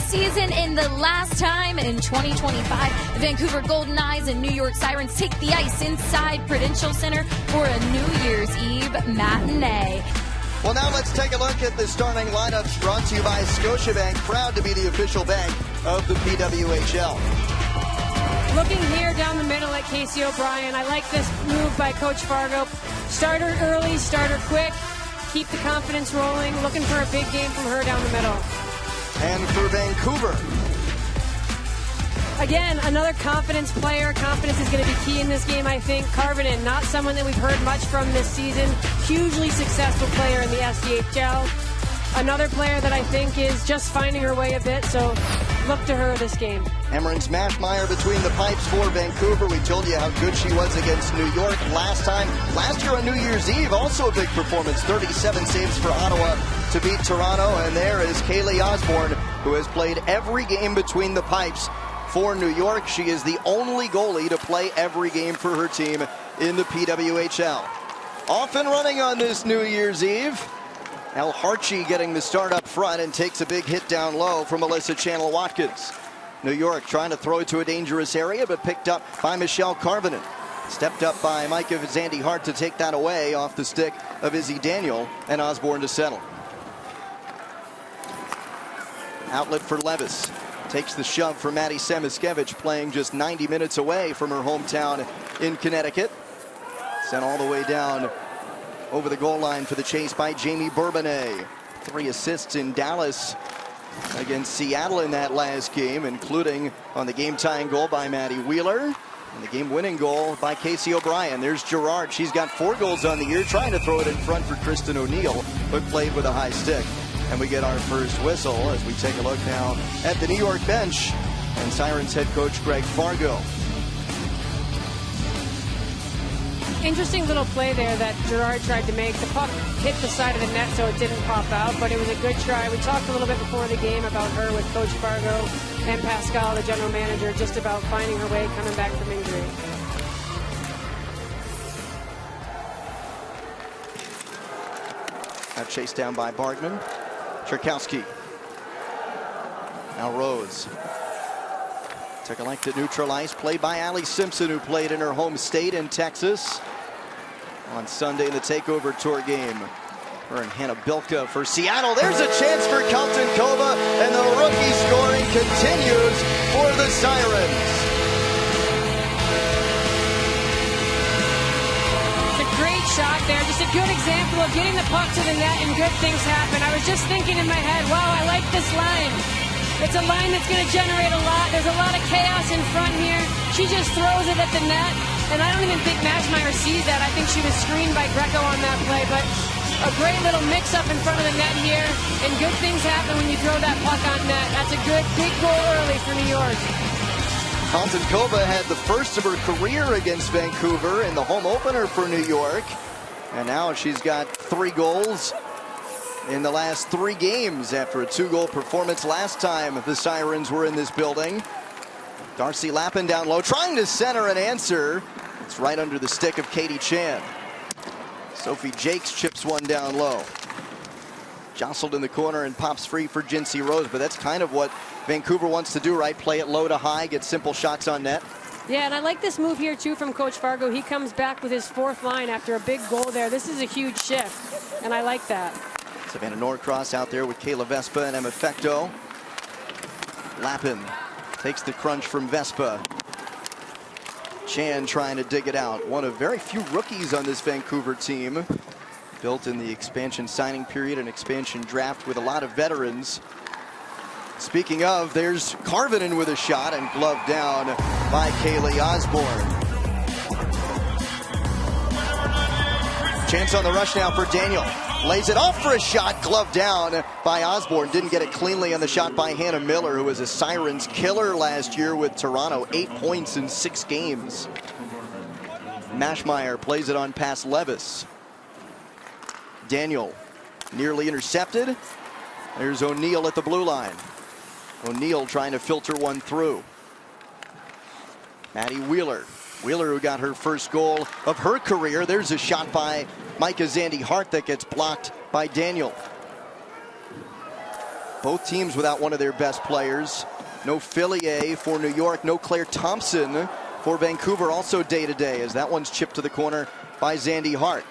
season in the last time in 2025. The Vancouver Goldeneyes and New York Sirens take the ice inside Prudential Center for a New Year's Eve matinee. Well, now let's take a look at the starting lineups brought to you by Scotiabank, proud to be the official bank of the PWHL. Looking here down the middle at Casey O'Brien, I like this move by Coach Fargo. Start her early, start her quick, keep the confidence rolling, looking for a big game from her down the middle. And for Vancouver, again, another confidence player. Confidence is going to be key in this game, I think. Karvinen, not someone that we've heard much from this season. Hugely successful player in the SDHL. Another player that I think is just finding her way a bit, so look to her this game. Emmerich Mashmeyer between the pipes for Vancouver. We told you how good she was against New York last time. Last year on New Year's Eve, also a big performance. 37 saves for Ottawa to beat Toronto. And there is Kaylee Osborne, who has played every game between the pipes for New York. She is the only goalie to play every game for her team in the PWHL. Off and running on this New Year's Eve. El Harchi getting the start up front and takes a big hit down low from Melissa Chandler-Watkins. New York trying to throw it to a dangerous area, but picked up by Michelle Karvinen. Stepped up by Micah Zandy Hart to take that away off the stick of Izzy Daniel, and Osborne to settle. Outlet for Levis. Takes the shove for Maddie Semiskevich, playing just 90 minutes away from her hometown in Connecticut. Sent all the way down over the goal line for the chase by Jamie Bourbonnais. 3 assists in Dallas against Seattle in that last game, including on the game-tying goal by Maddie Wheeler and the game-winning goal by Casey O'Brien. There's Gerard. She's got 4 goals on the year, trying to throw it in front for Kristen O'Neill, but played with a high stick. And we get our first whistle as we take a look now at the New York bench and Sirens head coach Greg Fargo. Interesting little play there that Gerard tried to make. The puck hit the side of the net, so it didn't pop out, but it was a good try. We talked a little bit before the game about her with Coach Fargo and Pascal, the general manager, just about finding her way coming back from injury. Now chased down by Bargman. Cherkowski. Now Rose. Took a length to neutral ice, played by Allie Simpson, who played in her home state in Texas on Sunday in the TakeOver Tour game. Her and Hannah Bilka for Seattle. There's a chance for Kaltenkova, and the rookie scoring continues for the Sirens. It's a great shot there. Just a good example of getting the puck to the net and good things happen. I was just thinking in my head, wow, I like this line. It's a line that's going to generate a lot. There's a lot of chaos in front here. She just throws it at the net, and I don't even think Mashmeyer sees that. I think she was screened by Greco on that play, but a great little mix-up in front of the net here, and good things happen when you throw that puck on net. That's a good, big goal early for New York. Kaltenkova had the first of her career against Vancouver in the home opener for New York, and now she's got 3 goals in the last 3 games after a 2-goal performance last time the Sirens were in this building. Darcy Lappin down low, trying to center an answer. It's right under the stick of Katie Chan. Sophie Jakes chips one down low. Jostled in the corner and pops free for Jinsey Rose, but that's kind of what Vancouver wants to do, right? Play it low to high, get simple shots on net. Yeah, and I like this move here, too, from Coach Fargo. He comes back with his 4th line after a big goal there. This is a huge shift, and I like that. Savannah Norcross out there with Kayla Vespa and Emma Fecto. Lappin takes the crunch from Vespa. Chan trying to dig it out. One of very few rookies on this Vancouver team. Built in the expansion signing period and expansion draft with a lot of veterans. Speaking of, there's Karvinen with a shot and gloved down by Kaylee Osborne. Chance on the rush now for Daniel. Lays it off for a shot, gloved down by Osborne. Didn't get it cleanly on the shot by Hannah Miller, who was a Sirens killer last year with Toronto. 8 points in 6 games. Mashmeyer plays it on past Levis. Daniel nearly intercepted. There's O'Neill at the blue line. O'Neill trying to filter one through. Maddie Wheeler. Wheeler, who got her first goal of her career. There's a shot by Micah Zandy Hart that gets blocked by Daniel. Both teams without one of their best players. No Fillier for New York, no Claire Thompson for Vancouver, also day-to-day, as that one's chipped to the corner by Zandy Hart.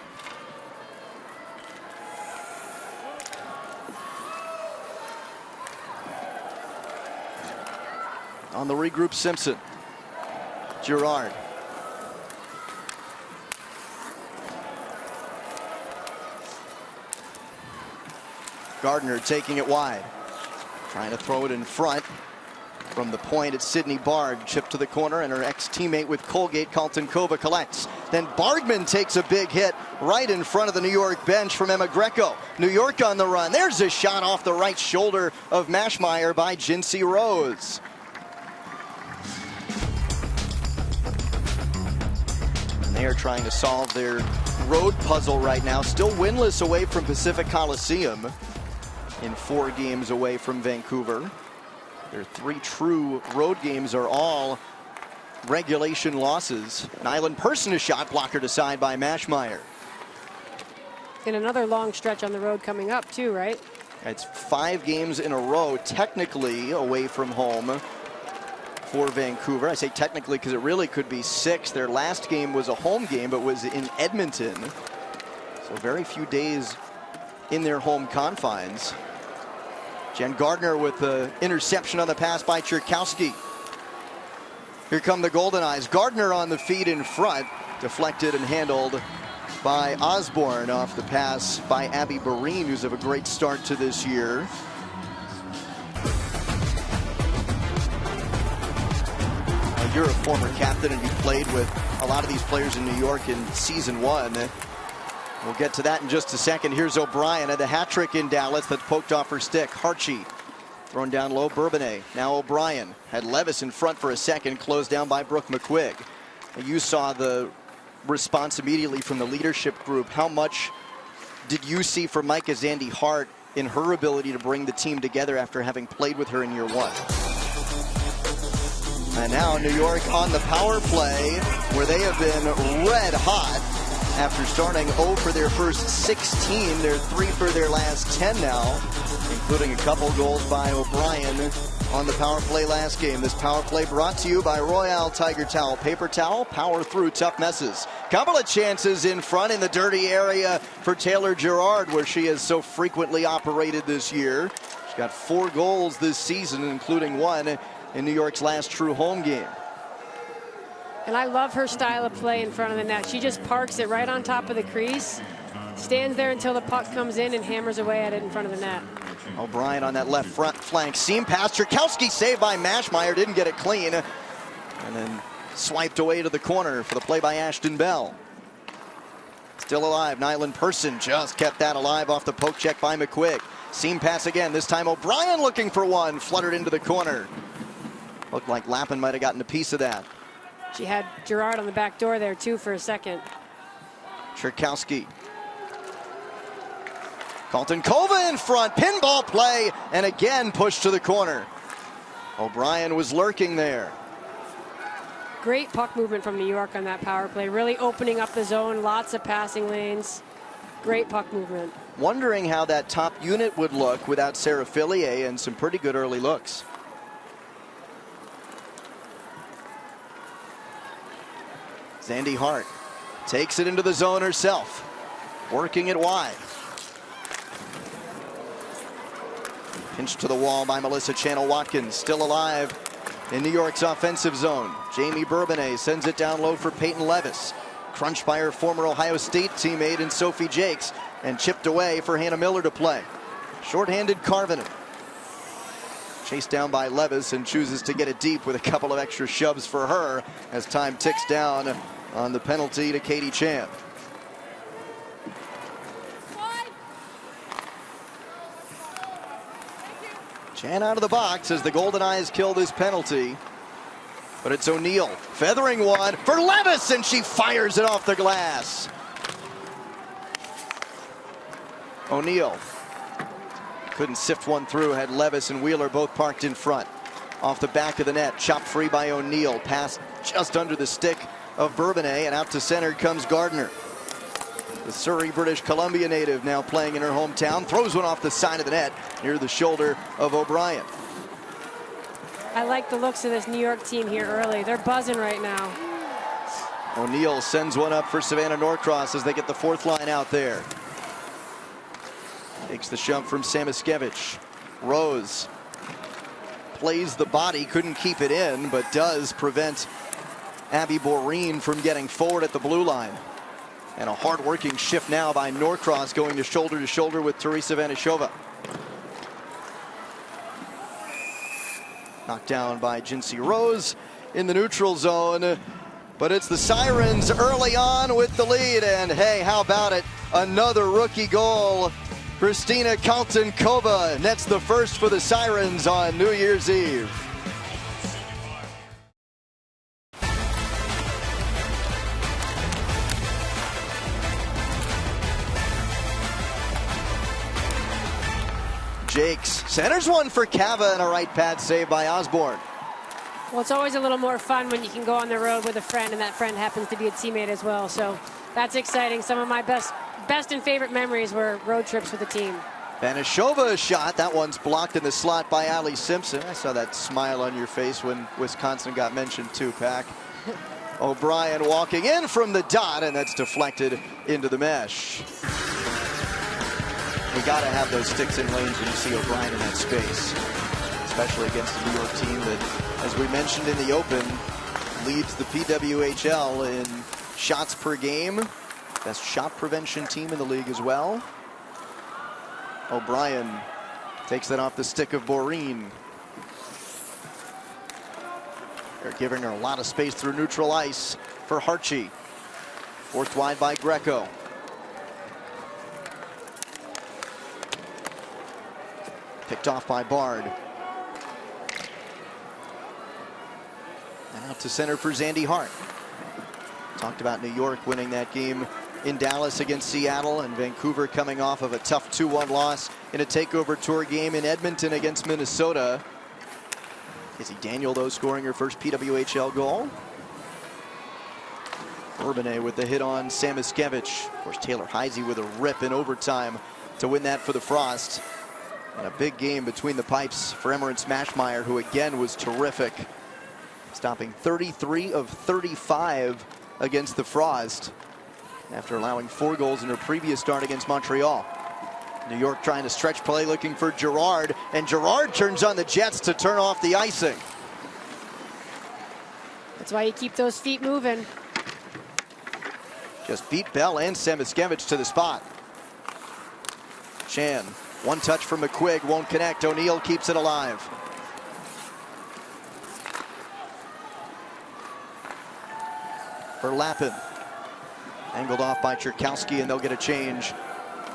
On the regroup, Simpson. Girard. Gardner taking it wide. Trying to throw it in front. From the point, it's Sydney Bard, chipped to the corner, and her ex-teammate with Colgate, Kaltenkova, collects. Then Bargman takes a big hit right in front of the New York bench from Emma Greco. New York on the run. There's a shot off the right shoulder of Mashmeyer by Jinsey Rose. And they are trying to solve their road puzzle right now. Still winless away from Pacific Coliseum in 4 games away from Vancouver. Their 3 true road games are all regulation losses. Nyland Person, a shot blockered aside by Mashmeyer. And another long stretch on the road coming up too, right? It's 5 games in a row, technically away from home for Vancouver. I say technically because it really could be 6. Their last game was a home game, but was in Edmonton. So very few days in their home confines. Jen Gardner with the interception on the pass by Cherkowski. Here come the Goldeneyes. Gardner on the feed in front, deflected and handled by Osborne off the pass by Abby Barine, who's have a great start to this year. You're a former captain and you played with a lot of these players in New York in season 1. We'll get to that in just a second. Here's O'Brien at the hat trick in Dallas that's poked off her stick. Harchie thrown down low. Bourbonnais. Now O'Brien had Levis in front for a second, closed down by Brooke McQuigg. You saw the response immediately from the leadership group. How much did you see from Micah Zandy Hart in her ability to bring the team together after having played with her in year 1? And now New York on the power play, where they have been red hot. After starting 0 for their first 16, they're 3 for their last 10 now, including a couple goals by O'Brien on the power play last game. This power play brought to you by Royale Tiger Towel. Paper towel, power through tough messes. Couple of chances in front in the dirty area for Taylor Girard, where she has so frequently operated this year. She's got 4 goals this season, including 1 in New York's last true home game. And I love her style of play in front of the net. She just parks it right on top of the crease, stands there until the puck comes in and hammers away at it in front of the net. O'Brien on that left front flank. Seam pass. Cherkowski saved by Mashmeyer. Didn't get it clean. And then swiped away to the corner for the play by Ashton Bell. Still alive. Nyland Person just kept that alive off the poke check by McQuigg. Seam pass again. This time O'Brien looking for one. Fluttered into the corner. Looked like Lappin might have gotten a piece of that. She had Girard on the back door there too for a second. Cherkowski. Kaltenkova in front. Pinball play. And again pushed to the corner. O'Brien was lurking there. Great puck movement from New York on that power play. Really opening up the zone. Lots of passing lanes. Great puck movement. Wondering how that top unit would look without Sarah Fillier and some pretty good early looks. Zandy Hart takes it into the zone herself, working it wide. Pinched to the wall by Melissa Channel-Watkins, still alive in New York's offensive zone. Jamie Bourbonnais sends it down low for Peyton Levis. Crunched by her former Ohio State teammate in Sophie Jakes, and chipped away for Hannah Miller to play. Shorthanded Karvinen. Chased down by Levis and chooses to get it deep with a couple of extra shoves for her as time ticks down on the penalty to Katie Chan. Chan out of the box as the Goldeneyes kill this penalty. But it's O'Neill feathering one for Levis, and she fires it off the glass. O'Neill couldn't sift one through, had Levis and Wheeler both parked in front. Off the back of the net, chopped free by O'Neill, passed just under the stick of Bourbonnais, and out to center comes Gardner. The Surrey, British Columbia native now playing in her hometown. Throws one off the side of the net near the shoulder of O'Brien. I like the looks of this New York team here early. They're buzzing right now. O'Neill sends one up for Savannah Norcross as they get the fourth line out there. Takes the shove from Samiskevich. Rose plays the body, couldn't keep it in, but does prevent Abby Boreen from getting forward at the blue line. And a hard-working shift now by Norcross, going to shoulder with Teresa Vanishova. Knocked down by Jinsey Rose in the neutral zone. But it's the Sirens early on with the lead. And hey, how about it? Another rookie goal. Kristina Kaltenkova nets the first for the Sirens on New Year's Eve. Jakes centers one for Cava and a right pad save by Osborne. Well, it's always a little more fun when you can go on the road with a friend and that friend happens to be a teammate as well. So that's exciting. Some of my best and favorite memories were road trips with the team. Vanishova shot. That one's blocked in the slot by Allie Simpson. I saw that smile on your face when Wisconsin got mentioned too, Pack. O'Brien walking in from the dot, and that's deflected into the mesh. We got to have those sticks in lanes when you see O'Brien in that space, especially against a New York team that, as we mentioned in the open, leads the PWHL in shots per game. Best shot prevention team in the league as well. O'Brien takes that off the stick of Boreen. They're giving her a lot of space through neutral ice for Harchie. Forced wide by Greco. Picked off by Bard. And out to center for Zandy Hart. Talked about New York winning that game in Dallas against Seattle, and Vancouver coming off of a tough 2-1 loss in a takeover tour game in Edmonton against Minnesota. Izzy Daniel, though, scoring her first PWHL goal. Bourbonnais with the hit on Samiskevich. Of course, Taylor Heisey with a rip in overtime to win that for the Frost. And a big game between the pipes for Emmerich Smashmeyer, who again was terrific, stopping 33 of 35 against the Frost after allowing 4 goals in her previous start against Montreal. New York trying to stretch play, looking for Gerard, and Gerard turns on the Jets to turn off the icing. That's why you keep those feet moving. Just beat Bell and Samiskevich to the spot. Chan, one touch from McQuigg, won't connect. O'Neill keeps it alive. For Lappin. Angled off by Cherkowski, and they'll get a change.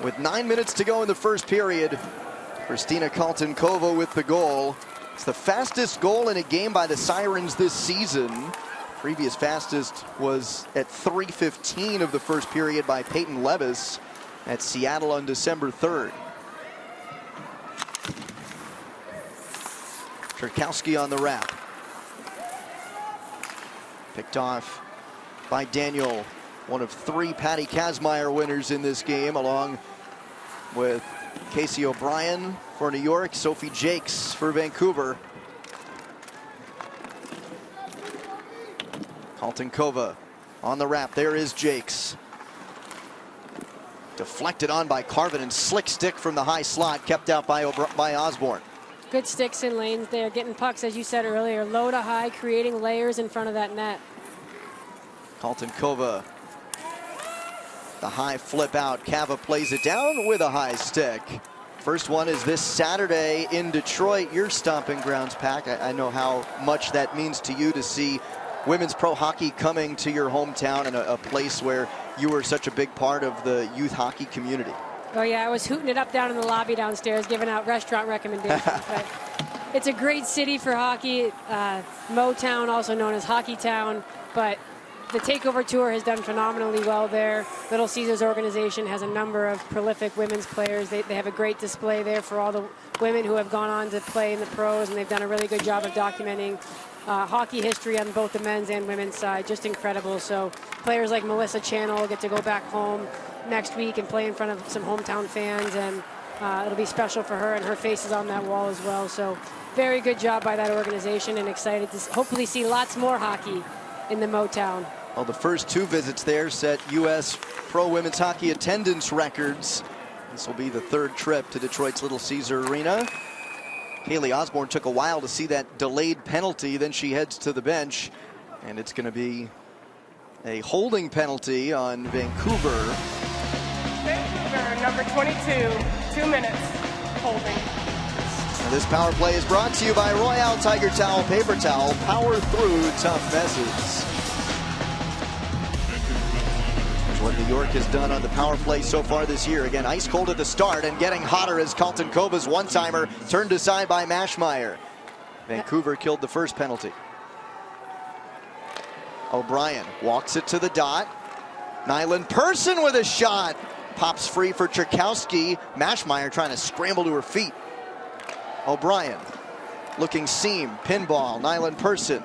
With 9 minutes to go in the first period, Kristina Kaltenkova with the goal. It's the fastest goal in a game by the Sirens this season. Previous fastest was at 3:15 of the first period by Peyton Levis at Seattle on December 3rd. Cherkowski on the wrap. Picked off by Daniel, one of 3 Patty Kazmaier winners in this game, along with Casey O'Brien for New York, Sophie Jakes for Vancouver. Kaltenkova on the wrap. There is Jakes. Deflected on by Carvin, and slick stick from the high slot, kept out by Osborne. Good sticks in lanes there, getting pucks, as you said earlier, low to high, creating layers in front of that net. Kaltenkova, the high flip out. Cava plays it down with a high stick. First one is this Saturday in Detroit, your stomping grounds, Pack. I know how much that means to you to see women's pro hockey coming to your hometown and a place where you were such a big part of the youth hockey community. Oh yeah, I was hooting it up down in the lobby downstairs, giving out restaurant recommendations. But it's a great city for hockey. Motown, also known as Hockey Town, but the takeover tour has done phenomenally well there. Little Caesars organization has a number of prolific women's players. They have a great display there for all the women who have gone on to play in the pros, and they've done a really good job of documenting hockey history on both the men's and women's side. Just incredible. So players like Melissa Channel get to go back home next week and play in front of some hometown fans, and it'll be special for her, and her face is on that wall as well. So very good job by that organization, and excited to hopefully see lots more hockey in the Motown. Well, the first 2 visits there set U.S. pro women's hockey attendance records. This will be the 3rd trip to Detroit's Little Caesar Arena. Kaylee Osborne took a while to see that delayed penalty. Then she heads to the bench, and it's going to be a holding penalty on Vancouver. Vancouver, number 22, 2 minutes, holding. This power play is brought to you by Royale Tiger Towel Paper Towel. Power through tough messes. Here's what New York has done on the power play so far this year. Again, ice cold at the start and getting hotter as Colton Kova's one-timer turned aside by Mashmeyer. Vancouver killed the first penalty. O'Brien walks it to the dot. Nyland Person with a shot. Pops free for Tchaikovsky. Mashmeyer trying to scramble to her feet. O'Brien looking seam, pinball. Nyland Person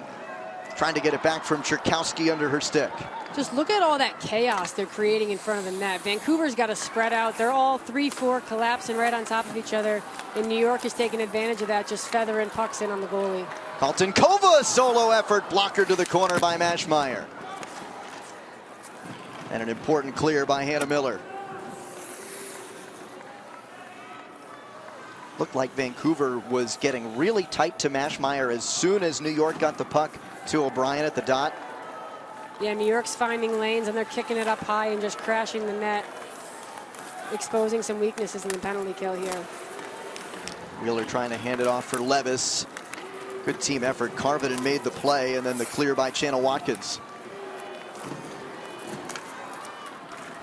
trying to get it back from Tchaikovsky under her stick. Just look at all that chaos they're creating in front of the net. Vancouver's got to spread out. They're all 3-4 collapsing right on top of each other. And New York is taking advantage of that, just feathering pucks in on the goalie. Colton Kova, solo effort, blocker to the corner by Mashmeyer. And an important clear by Hannah Miller. Looked like Vancouver was getting really tight to Mashmeyer as soon as New York got the puck to O'Brien at the dot. Yeah, New York's finding lanes, and they're kicking it up high and just crashing the net, exposing some weaknesses in the penalty kill here. Wheeler trying to hand it off for Levis. Good team effort. Carvinen made the play, and then the clear by Channel Watkins.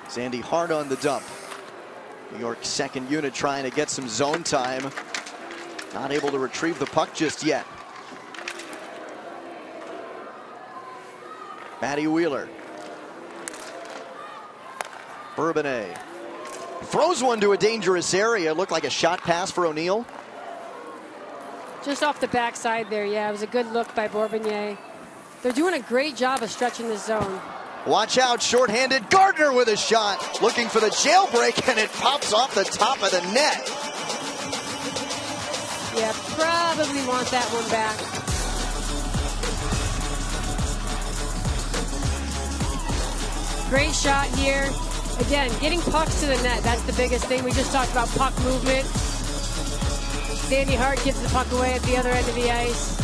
Sandy hard on the dump. New York's second unit trying to get some zone time. Not able to retrieve the puck just yet. Maddie Wheeler. Bourbonnais throws one to a dangerous area. Looked like a shot pass for O'Neill. Just off the backside there, yeah, it was a good look by Bourbonnais. They're doing a great job of stretching the zone. Watch out, shorthanded Gardner with a shot. Looking for the jailbreak, and it pops off the top of the net. Yeah, probably want that one back. Great shot here. Again, getting pucks to the net, that's the biggest thing. We just talked about puck movement. Sandy Hart gives the puck away at the other end of the ice.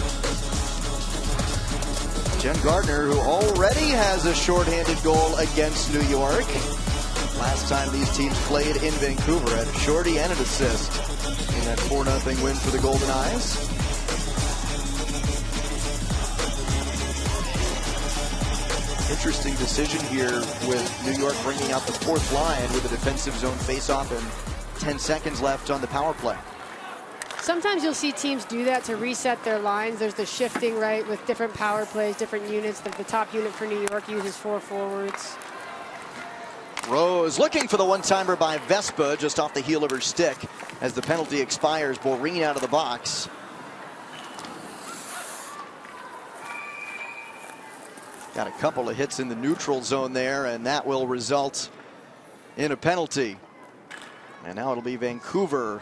Jen Gardner, who already has a shorthanded goal against New York. Last time these teams played in Vancouver, had a shorty and an assist in that 4-0 win for the Goldeneyes. Interesting decision here with New York bringing out the 4th line with a defensive zone faceoff and 10 seconds left on the power play. Sometimes you'll see teams do that to reset their lines. There's the shifting, right, with different power plays, different units. The top unit for New York uses 4 forwards. Rose looking for the one-timer by Vespa just off the heel of her stick as the penalty expires. Boreen out of the box. Got a couple of hits in the neutral zone there, and that will result in a penalty. And now it'll be Vancouver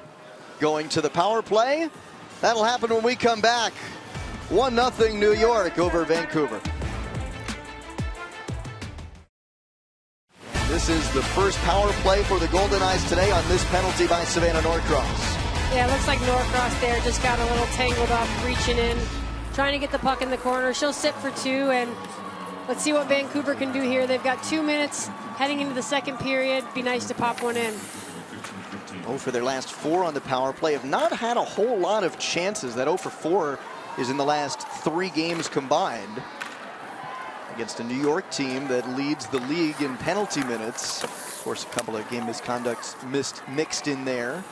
going to the power play. That'll happen when we come back. 1-0 New York over Vancouver. This is the first power play for the Goldeneyes today on this penalty by Savannah Norcross. Yeah, it looks like Norcross there just got a little tangled up, reaching in, trying to get the puck in the corner. She'll sit for 2, and let's see what Vancouver can do here. They've got 2 minutes heading into the second period. Be nice to pop one in. For their last 4 on the power play, have not had a whole lot of chances. That 0 for 4 is in the last 3 games combined against a New York team that leads the league in penalty minutes. Of course, a couple of game misconducts mixed in there.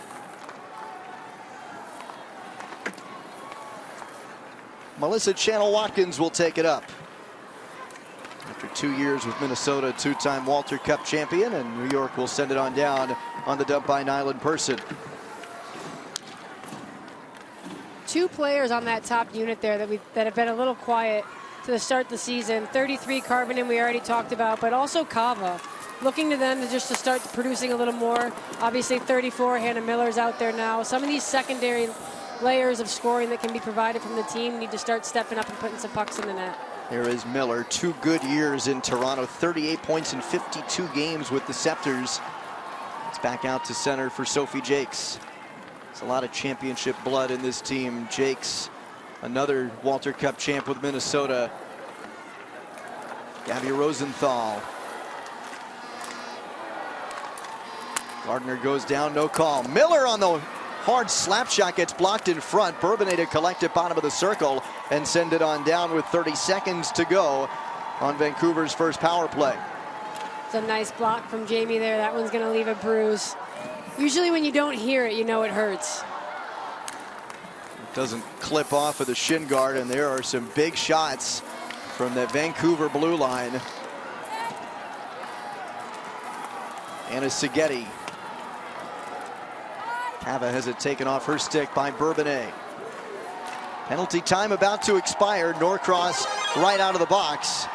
Melissa Channel Watkins will take it up. After 2 years with Minnesota, 2-time Walter Cup champion, and New York will send it on down on the dump by Nyland Person. 2 players on that top unit there that have been a little quiet to the start of the season. 33 Carvinen we already talked about, but also Kava. looking to them to start producing a little more. Obviously 34, Hannah Miller's out there now. Some of these secondary layers of scoring that can be provided from the team need to start stepping up and putting some pucks in the net. Here is Miller, 2 good years in Toronto, 38 points in 52 games with the Scepters. It's back out to center for Sophie Jakes. There's a lot of championship blood in this team. Jakes, another Walter Cup champ with Minnesota. Gabby Rosenthal. Gardner goes down, no call. Miller on the hard slap shot, gets blocked in front. Bourbonnais to collect it bottom of the circle and send it on down with 30 seconds to go on Vancouver's first power play. It's a nice block from Jamie there. That one's going to leave a bruise. Usually when you don't hear it, you know it hurts. It doesn't clip off of the shin guard, and there are some big shots from that Vancouver blue line. Anna Seghetti. Cava has it taken off her stick by Bourbonnais. Penalty time about to expire. Norcross right out of the box.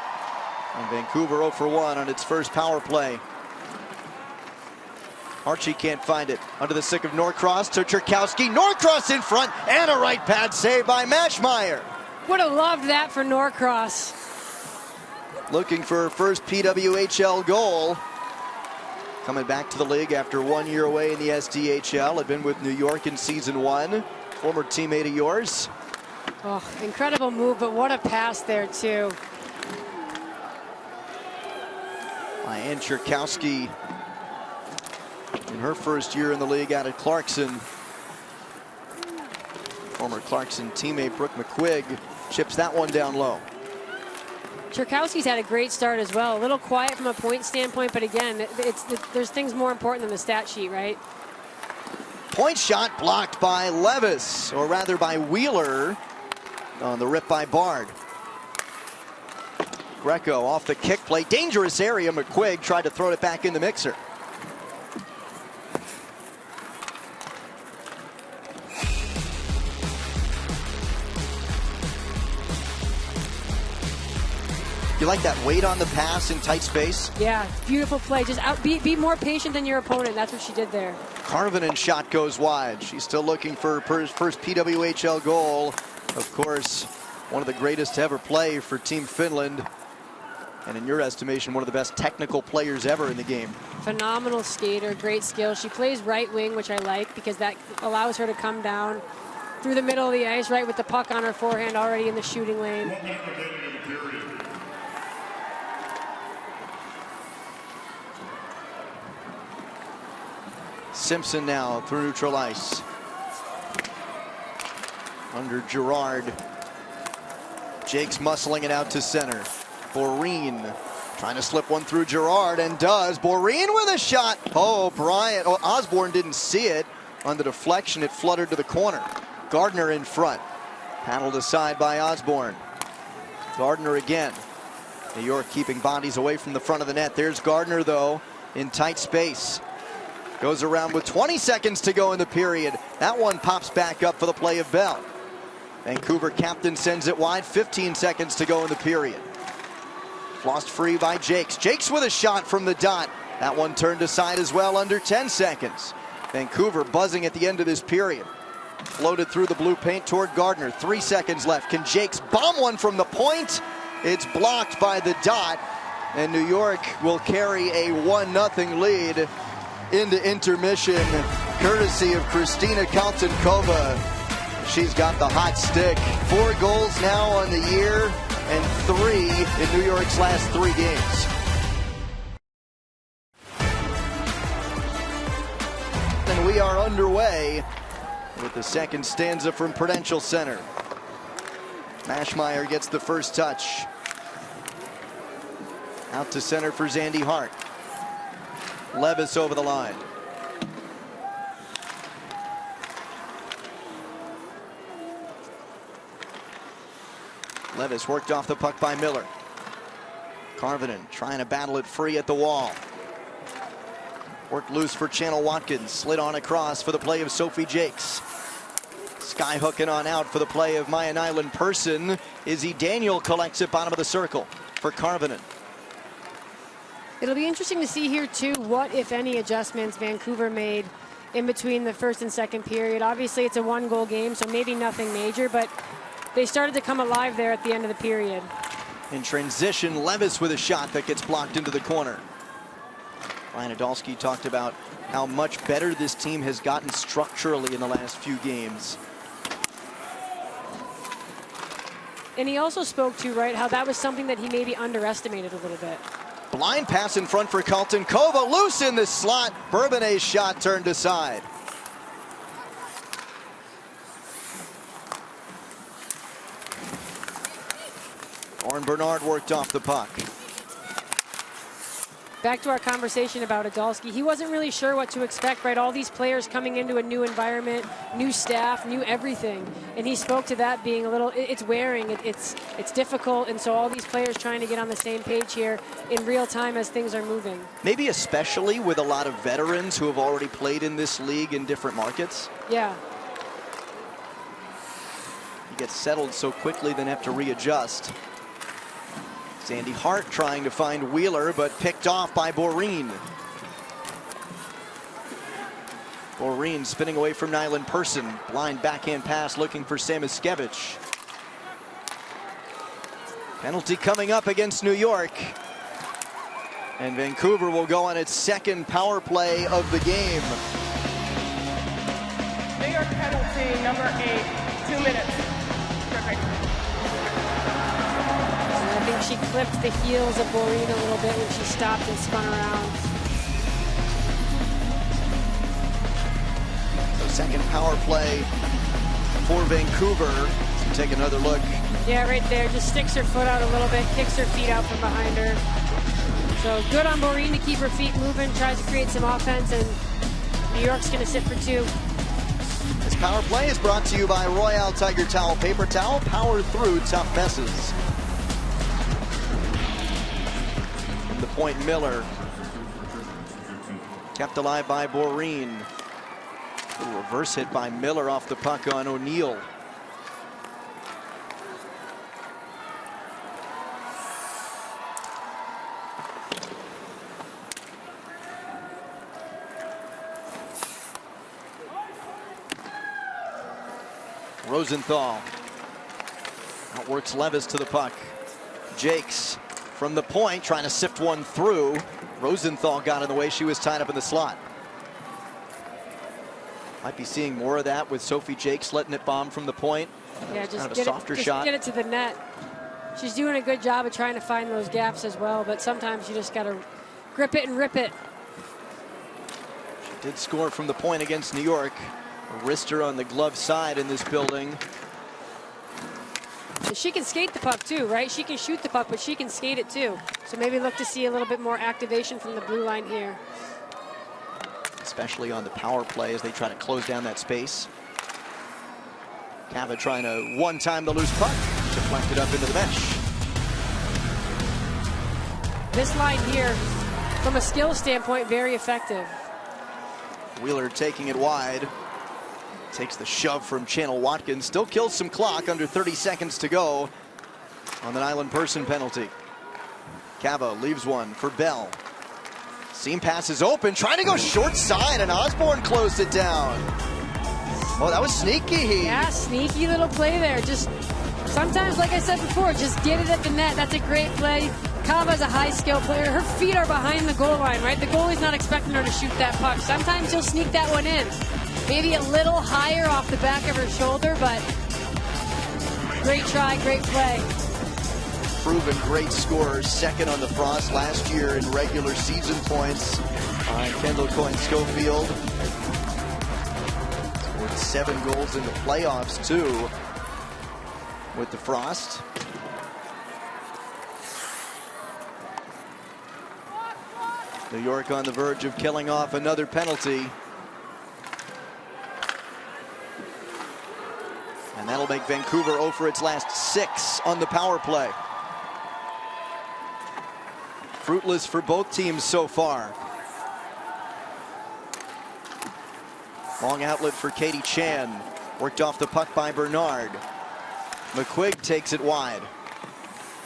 And Vancouver 0 for 1 on its first power play. Archie can't find it. Under the stick of Norcross to Cherkowski. Norcross in front and a right pad save by Maschmeyer. Would have loved that for Norcross. Looking for her first PWHL goal. Coming back to the league after 1 year away in the SDHL. Had been with New York in season 1. Former teammate of yours. Oh, incredible move, but what a pass there too. By Ann Cherkowski in her first year in the league out at Clarkson. Former Clarkson teammate Brooke McQuigg chips that one down low. Cherkowski's had a great start as well. A little quiet from a point standpoint, but again, there's things more important than the stat sheet, right? Point shot blocked by Levis, or rather by Wheeler, on the rip by Bard. Greco off the kick play. Dangerous area. McQuigg tried to throw it back in the mixer. You like that weight on the pass in tight space? Yeah, beautiful play. Just be more patient than your opponent. That's what she did there. Karvinen shot goes wide. She's still looking for her first PWHL goal. Of course, one of the greatest to ever play for Team Finland. And in your estimation, one of the best technical players ever in the game. Phenomenal skater, great skill. She plays right wing, which I like because that allows her to come down through the middle of the ice, right with the puck on her forehand already in the shooting lane. Simpson now through neutral ice. Under Gerard. Jake's muscling it out to center. Boreen trying to slip one through Gerard, and does. Boreen with a shot. Oh, Bryant. Oh, Osborne didn't see it. On the deflection, it fluttered to the corner. Gardner in front. Paddled aside by Osborne. Gardner again. New York keeping bodies away from the front of the net. There's Gardner, though, in tight space. Goes around with 20 seconds to go in the period. That one pops back up for the play of Bell. Vancouver captain sends it wide. 15 seconds to go in the period. Lost free by Jakes. Jakes with a shot from the dot. That one turned aside as well under 10 seconds. Vancouver buzzing at the end of this period. Floated through the blue paint toward Gardner. 3 seconds left. Can Jakes bomb one from the point? It's blocked by the dot. And New York will carry a 1-0 lead into intermission, courtesy of Kristina Kaltenkova. She's got the hot stick. 4 goals now on the year, and 3 in New York's last 3 games. And we are underway with the second stanza from Prudential Center. Maschmeyer gets the first touch. Out to center for Zandy Hart. Levis over the line. Levis worked off the puck by Miller. Karvinen trying to battle it free at the wall. Worked loose for Channel Watkins. Slid on across for the play of Sophie Jakes. Sky hooking on out for the play of Maya Nyland Person. Izzy Daniel collects it bottom of the circle for Karvinen. It'll be interesting to see here, too, what, if any, adjustments Vancouver made in between the first and second period. Obviously, it's a one-goal game, so maybe nothing major, but they started to come alive there at the end of the period. In transition, Levis with a shot that gets blocked into the corner. Ryan Adolski talked about how much better this team has gotten structurally in the last few games. And he also spoke to, right, how that was something that he maybe underestimated a little bit. Blind pass in front for Carlton Kova, loose in the slot. Bourbonnais' shot turned aside. Oren Bernard worked off the puck. Back to our conversation about Adolski, he wasn't really sure what to expect, right? All these players coming into a new environment, new staff, new everything. And he spoke to that being a little, it's wearing, it's difficult. And so all these players trying to get on the same page here in real time as things are moving. Maybe especially with a lot of veterans who have already played in this league in different markets. Yeah. You get settled so quickly, then have to readjust. Sandy Hart trying to find Wheeler, but picked off by Boreen. Boreen spinning away from Nyland Person. Blind backhand pass looking for Samuskevich. Penalty coming up against New York. And Vancouver will go on its second power play of the game. New York penalty number 8, 2 minutes. Perfect. I think she clipped the heels of Boreen a little bit when she stopped and spun around. So second power play for Vancouver. So take another look. Yeah, right there. Just sticks her foot out a little bit, kicks her feet out from behind her. So good on Boreen to keep her feet moving, tries to create some offense, and New York's going to sit for 2. This power play is brought to you by Royale Tiger Towel Paper Towel. Power through tough messes. The point, Miller. Kept alive by Boreen. A reverse hit by Miller off the puck on O'Neill. Rosenthal outworks Levis to the puck. Jakes from the point, trying to sift one through. Rosenthal got in the way. She was tied up in the slot. Might be seeing more of that with Sophie Jakes letting it bomb from the point. Yeah, just kind of a get softer just shot. Get it to the net. She's doing a good job of trying to find those gaps as well, but sometimes you just got to grip it and rip it. She did score from the point against New York. A wrister on the glove side in this building. She can skate the puck too, right? She can shoot the puck, but she can skate it too. So maybe look to see a little bit more activation from the blue line here. Especially on the power play as they try to close down that space. Cava trying to one-time the loose puck. Deflected up into the mesh. This line here, from a skill standpoint, very effective. Wheeler taking it wide. Takes the shove from Channel Watkins. Still kills some clock, under 30 seconds to go on the Nyland Person penalty. Cava leaves one for Bell. Seam pass is open, trying to go short side, and Osborne closed it down. Oh, that was sneaky. Yeah, sneaky little play there. Just sometimes, like I said before, just get it at the net. That's a great play. Cava's a high-skill player. Her feet are behind the goal line, right? The goalie's not expecting her to shoot that puck. Sometimes he'll sneak that one in. Maybe a little higher off the back of her shoulder, but great try, great play. Proven great scorer, second on the Frost last year in regular season points on Kendall Coyne Schofield. Scored 7 goals in the playoffs too with the Frost. New York on the verge of killing off another penalty. And that'll make Vancouver 0 for its last 6 on the power play. Fruitless for both teams so far. Long outlet for Katie Chan. Worked off the puck by Bernard. McQuigg takes it wide.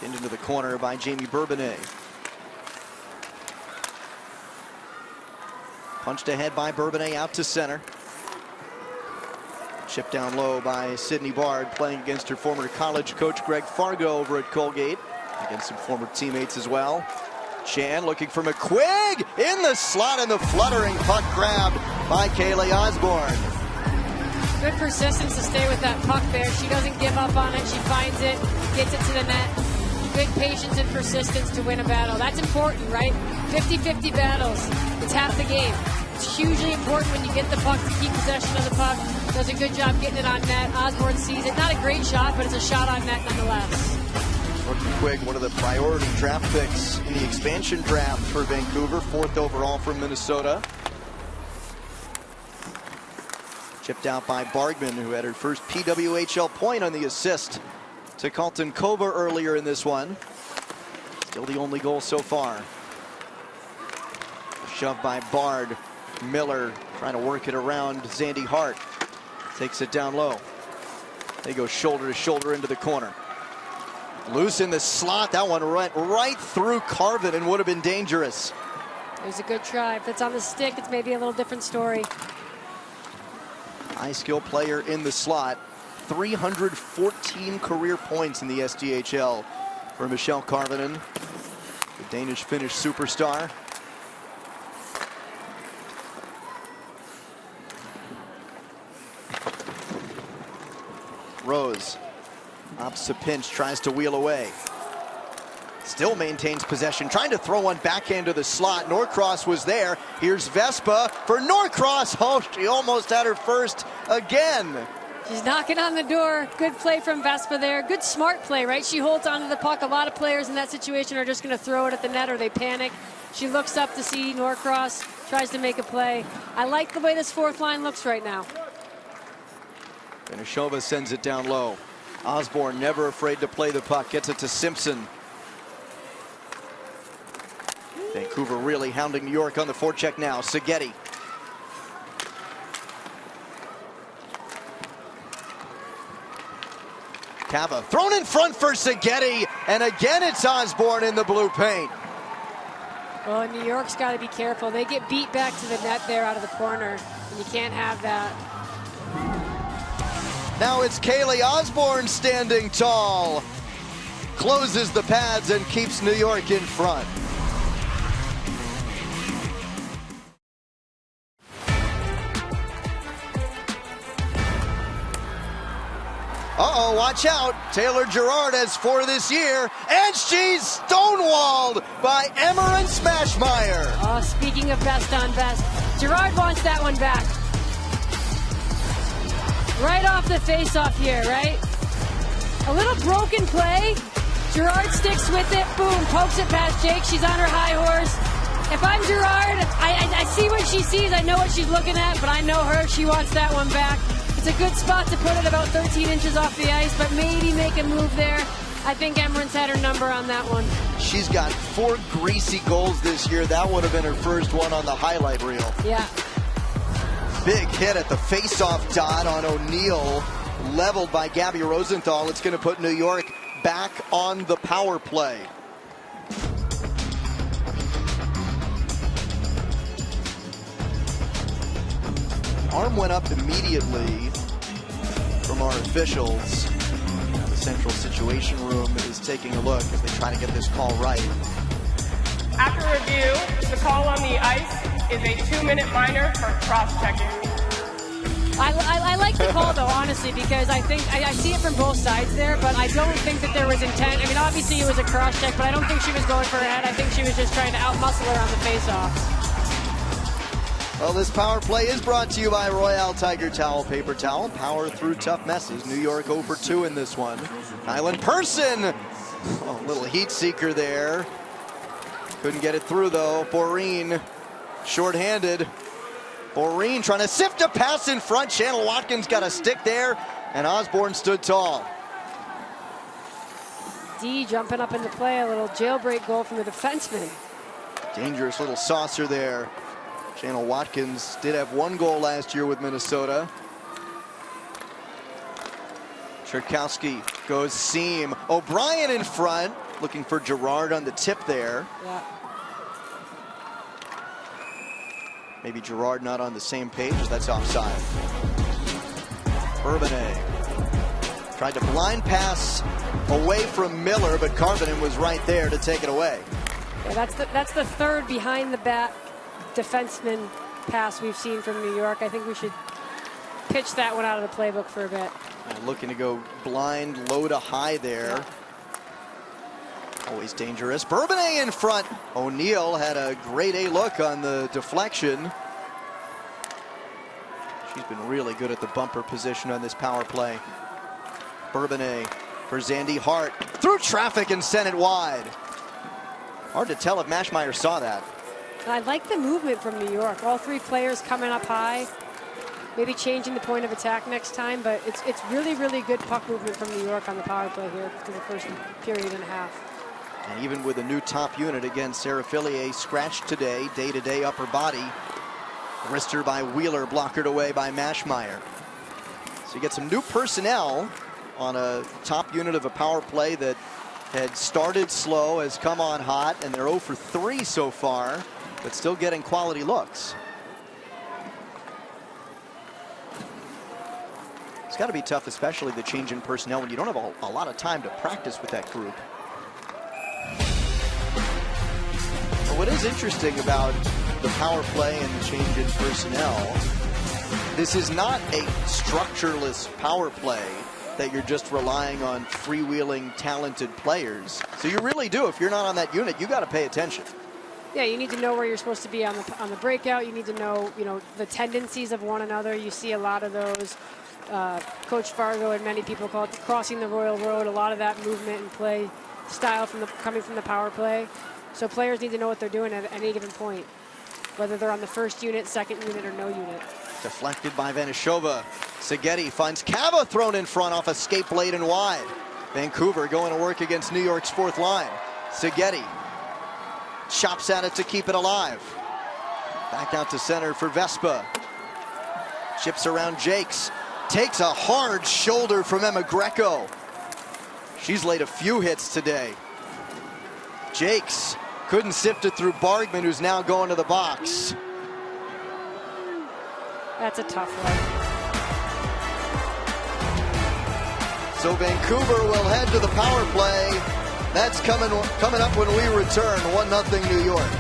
Into the corner by Jamie Bourbonnais. Punched ahead by Bourbonnais out to center. Chipped down low by Sydney Bard, playing against her former college coach Greg Fargo over at Colgate, against some former teammates as well. Chan looking for McQuigg in the slot, and the fluttering puck grabbed by Kaylee Osborne. Good persistence to stay with that puck there. She doesn't give up on it. She finds it, gets it to the net. Good patience and persistence to win a battle. That's important, right? 50-50 battles. It's half the game. It's hugely important when you get the puck to keep possession of the puck. Does a good job getting it on net. Osborne sees it. Not a great shot, but it's a shot on net nonetheless. It was a good try. If it's on the stick, it's maybe a little different story. High skill player in the slot. 314 career points in the SDHL for Michelle Karvinen, the Danish-Finnish superstar. Rose, opposite pinch, tries to wheel away. Still maintains possession, trying to throw one backhand to the slot. Norcross was there. Here's Vespa for Norcross. Oh, she almost had her first again. She's knocking on the door. Good play from Vespa there. Good smart play, right? She holds onto the puck. A lot of players in that situation are just going to throw it at the net or they panic. She looks up to see Norcross, tries to make a play. I like the way this fourth line looks right now. Benishova sends it down low. Osborne never afraid to play the puck. Gets it to Simpson. Vancouver really hounding New York on the forecheck now. Seghetti. Cava thrown in front for Seghetti, and again it's Osborne in the blue paint. Well, New York's got to be careful. They get beat back to the net there out of the corner, and you can't have that. Now it's Kaylee Osborne standing tall. Closes the pads and keeps New York in front. Uh-oh, watch out. Taylor Gerard has 4 this year, and she's stonewalled by Emmerin Smashmeyer. Oh, speaking of best on best, Gerard wants that one back. Right off the face-off here, right? A little broken play. Gerard sticks with it. Boom, pokes it past Jake. She's on her high horse. If I'm Gerard, I see what she sees. I know what she's looking at, but I know her. She wants that one back. It's a good spot to put it about 13 inches off the ice, but maybe make a move there. I think Emmerin's had her number on that one. She's got 4 greasy goals this year. That would have been her first one on the highlight reel. Yeah. Big hit at the face-off dot on O'Neill, leveled by Gabby Rosenthal. It's going to put New York back on the power play. Arm went up immediately from our officials. Now the central situation room is taking a look as they try to get this call right. After review, the call on the ice is a 2-minute minor for cross-checking. I like the call, though, honestly, because I think I see it from both sides there, but I don't think that there was intent. I mean, obviously it was a cross-check, but I don't think she was going for her head. I think she was just trying to out-muscle her on the face-off. Well, this power play is brought to you by Royale Tiger Towel Paper Towel. Power through tough messes. New York 0 for 2 in this one. Nyland Person. Oh, little heat seeker there. Couldn't get it through, though. Boreen short-handed. Boreen trying to sift a pass in front. Shannon Watkins got a stick there, and Osborne stood tall. D jumping up into play. A little jailbreak goal from the defenseman. Dangerous little saucer there. Shannon Watkins did have 1 goal last year with Minnesota. Cherkowski goes seam. O'Brien in front, looking for Gerard on the tip there. Yeah. Maybe Gerard not on the same page. That's offside. Bourbonnais tried to blind pass away from Miller, but Carbonen was right there to take it away. Yeah, that's the third behind the back defenseman pass we've seen from New York. I think we should pitch that one out of the playbook for a bit. Looking to go blind, low to high there. Yeah. Always dangerous. Bourbonnais in front. O'Neill had a grade A look on the deflection. She's been really good at the bumper position on this power play. Bourbonnais for Zandy Hart. Through traffic and sent it wide. Hard to tell if Maschmeyer saw that. I like the movement from New York. All three players coming up high. Maybe changing the point of attack next time, but it's really, really good puck movement from New York on the power play here for the first period and a half. And even with a new top unit, again, Sarah Fillier scratched today, day-to-day upper body. Wrister by Wheeler, blockered away by Maschmeyer. So you get some new personnel on a top unit of a power play that had started slow, has come on hot, and they're 0 for 3 so far, but still getting quality looks. It's got to be tough, especially the change in personnel when you don't have a lot of time to practice with that group. But what is interesting about the power play and the change in personnel, this is not a structureless power play that you're just relying on freewheeling talented players. So you really do, if you're not on that unit, you got to pay attention. Yeah, you need to know where you're supposed to be on the breakout. You need to know, the tendencies of one another. You see a lot of those. Coach Fargo and many people call it crossing the Royal Road. A lot of that movement and play style coming from the power play. So players need to know what they're doing at any given point, whether they're on the first unit, second unit, or no unit. Deflected by Vanishova. Seghetti finds Cava thrown in front off a skate blade and wide. Vancouver going to work against New York's fourth line. Seghetti chops at it to keep it alive. Back out to center for Vespa. Chips around Jakes. Takes a hard shoulder from Emma Greco. She's laid a few hits today. Jakes couldn't sift it through Bargman, who's now going to the box. That's a tough one. So Vancouver will head to the power play. That's coming up when we return. 1-0 New York.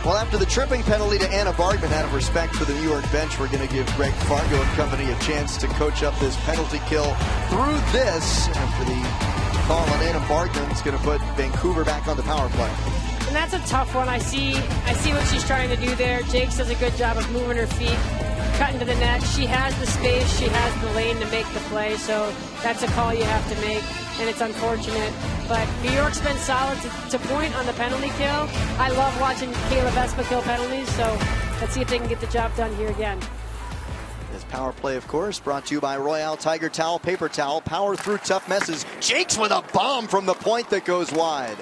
Well, after the tripping penalty to Anna Bargman, out of respect for the New York bench, we're going to give Greg Fargo and company a chance to coach up this penalty kill through this. After the call on Anna Bargman, it's going to put Vancouver back on the power play. And that's a tough one. I see what she's trying to do there. Jakes does a good job of moving her feet, cutting to the net. She has the space, she has the lane to make the play, so that's a call you have to make, and it's unfortunate. But New York's been solid to point on the penalty kill. I love watching Kayla Vespa kill penalties, so let's see if they can get the job done here again. This power play, of course, brought to you by Royale Tiger Towel, Paper Towel, power through tough messes. Jakes with a bomb from the point that goes wide.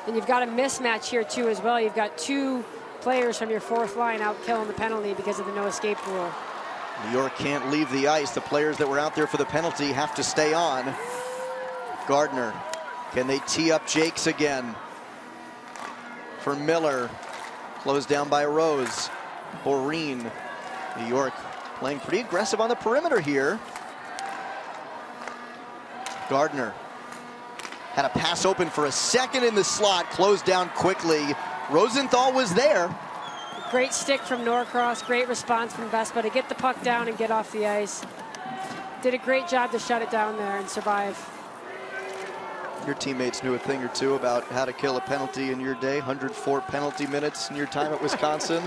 And you've got a mismatch here, too, as well. You've got two players from your fourth line out killing the penalty because of the no escape rule. New York can't leave the ice. The players that were out there for the penalty have to stay on. Gardner, can they tee up Jakes again? For Miller, closed down by Rose. Boreen, New York playing pretty aggressive on the perimeter here. Gardner had a pass open for a second in the slot, closed down quickly. Rosenthal was there. Great stick from Norcross, great response from Vespa to get the puck down and get off the ice. Did a great job to shut it down there and survive. Your teammates knew a thing or two about how to kill a penalty in your day. 104 penalty minutes in your time at Wisconsin.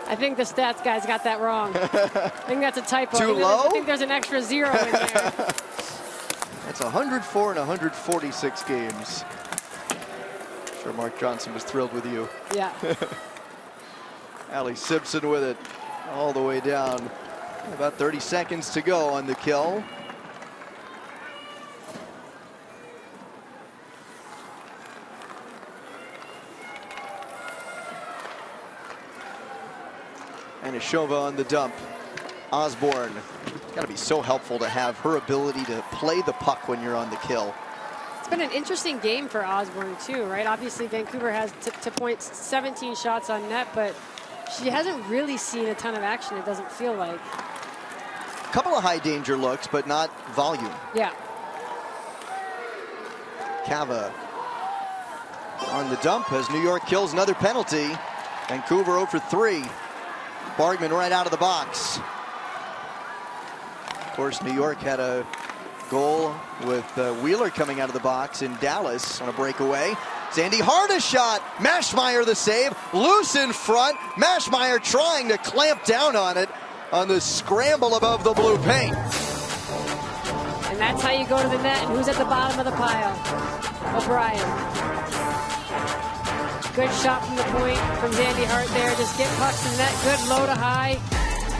I think the stats guys got that wrong. I think that's a typo. Too low? I think there's an extra 0 in there. That's 104 in 146 games. I'm sure Mark Johnson was thrilled with you. Yeah. Allie Simpson with it all the way down. About 30 seconds to go on the kill. And Ashova on the dump. Osborne. Got to be so helpful to have her ability to play the puck when you're on the kill. It's been an interesting game for Osborne too, right? Obviously Vancouver has to point 17 shots on net, but she hasn't really seen a ton of action, it doesn't feel like. A couple of high danger looks, but not volume. Yeah. Cava on the dump as New York kills another penalty. Vancouver 0 for 3. Bargman right out of the box. Of course, New York had a goal with Wheeler coming out of the box in Dallas on a breakaway. Sandy Hart a shot. Maschmeyer the save. Loose in front. Maschmeyer trying to clamp down on it on the scramble above the blue paint. And that's how you go to the net. And who's at the bottom of the pile? O'Brien. Good shot from the point from Sandy Hart there. Just get pucks in the net. Good low to high.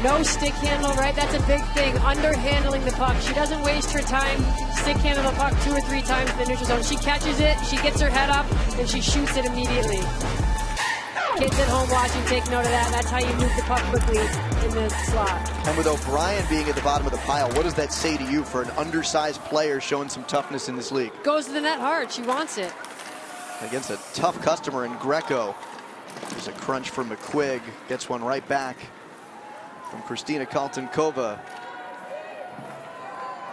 No stick handle, right? That's a big thing. Underhandling the puck. She doesn't waste her time stick handle the puck 2 or 3 times in the neutral zone. She catches it, she gets her head up, and she shoots it immediately. Kids at home watching, take note of that. That's how you move the puck quickly in the slot. And with O'Brien being at the bottom of the pile, what does that say to you for an undersized player showing some toughness in this league? Goes to the net hard. She wants it. Against a tough customer in Greco. There's a crunch for McQuigg. Gets one right back from Christina Kaltenkova.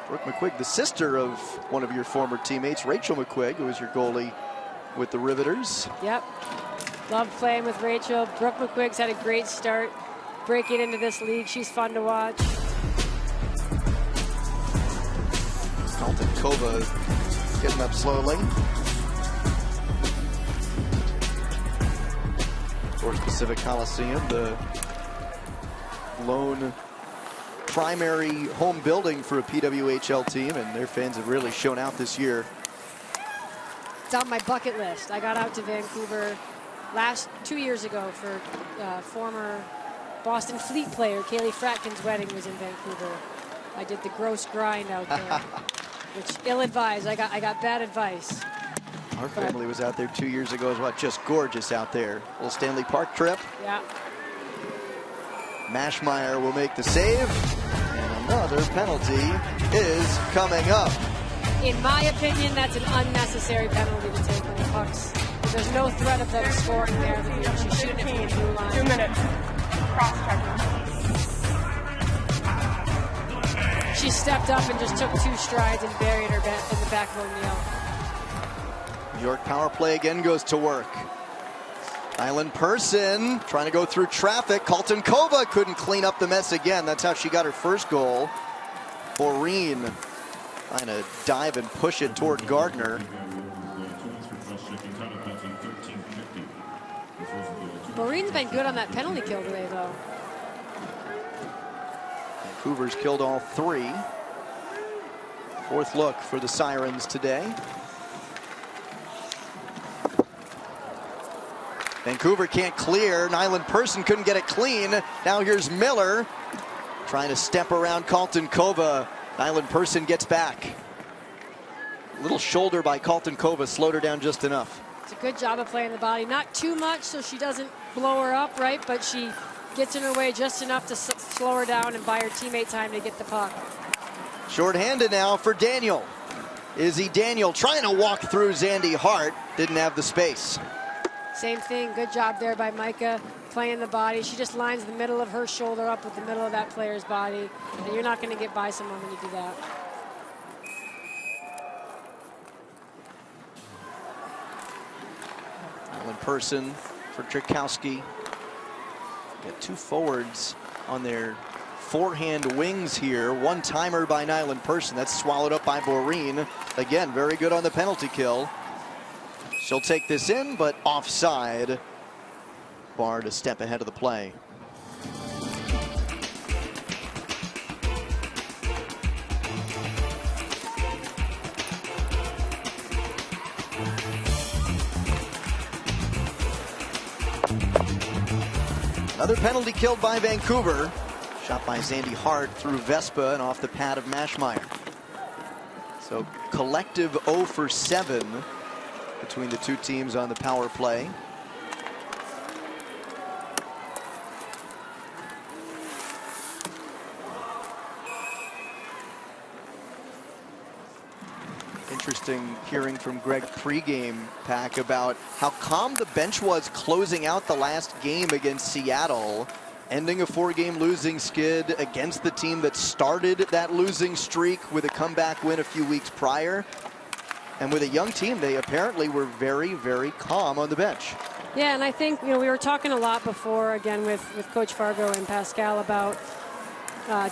Brooke McQuigg, the sister of one of your former teammates, Rachel McQuigg, who was your goalie with the Riveters. Yep. Love playing with Rachel. Brooke McQuigg's had a great start breaking into this league. She's fun to watch. Kaltenkova getting up slowly. Towards Pacific Coliseum, the lone primary home building for a PWHL team, and their fans have really shown out this year. It's on my bucket list. I got out to Vancouver 2 years ago for former Boston Fleet player Kaylee Fratkin's wedding was in Vancouver. I did the gross grind out there, which ill-advised. I got bad advice. Our family was out there 2 years ago as well. Just gorgeous out there. Little Stanley Park trip. Yeah. Maschmeyer will make the save. And another penalty is coming up. In my opinion, that's an unnecessary penalty to take on the pucks. There's no threat of them scoring there. She's shooting it from the blue line. 2 minutes. Cross-check. She stepped up and just took 2 strides and buried her in the back of O'Neill. New York power play again goes to work. Island Person trying to go through traffic. Kaltenkova couldn't clean up the mess again. That's how she got her first goal. Boreen trying to dive and push it toward Gardner. Boreen's been good on that penalty kill today, though. Vancouver's killed all 3. 4th look for the Sirens today. Vancouver can't clear. Nyland Person couldn't get it clean. Now here's Miller trying to step around Kaltenkova. Nyland Person gets back. Little shoulder by Kaltenkova slowed her down just enough. It's a good job of playing the body. Not too much so she doesn't blow her up, right? But she gets in her way just enough to slow her down and buy her teammate time to get the puck. Short-handed now for Daniel. Izzy Daniel trying to walk through Sandy Hart. Didn't have the space. Same thing. Good job there by Micah playing the body. She just lines the middle of her shoulder up with the middle of that player's body. And you're not going to get by someone when you do that. Island Person for Tchaikovsky. Got 2 forwards on their forehand wings here. One-timer by Nyland Person. That's swallowed up by Boreen. Again, very good on the penalty kill. She'll take this in, but offside. Bard a step ahead of the play. Another penalty killed by Vancouver. Shot by Sandy Hart through Vespa and off the pad of Maschmeyer. So collective 0 for 7 between the 2 teams on the power play. interesting hearing from Greg pregame, Pack, about how calm the bench was closing out the last game against Seattle, ending a 4-game losing skid against the team that started that losing streak with a comeback win a few weeks prior. And with a young team, they apparently were very, very calm on the bench. Yeah, and I think, we were talking a lot before, again, with Coach Fargo and Pascal about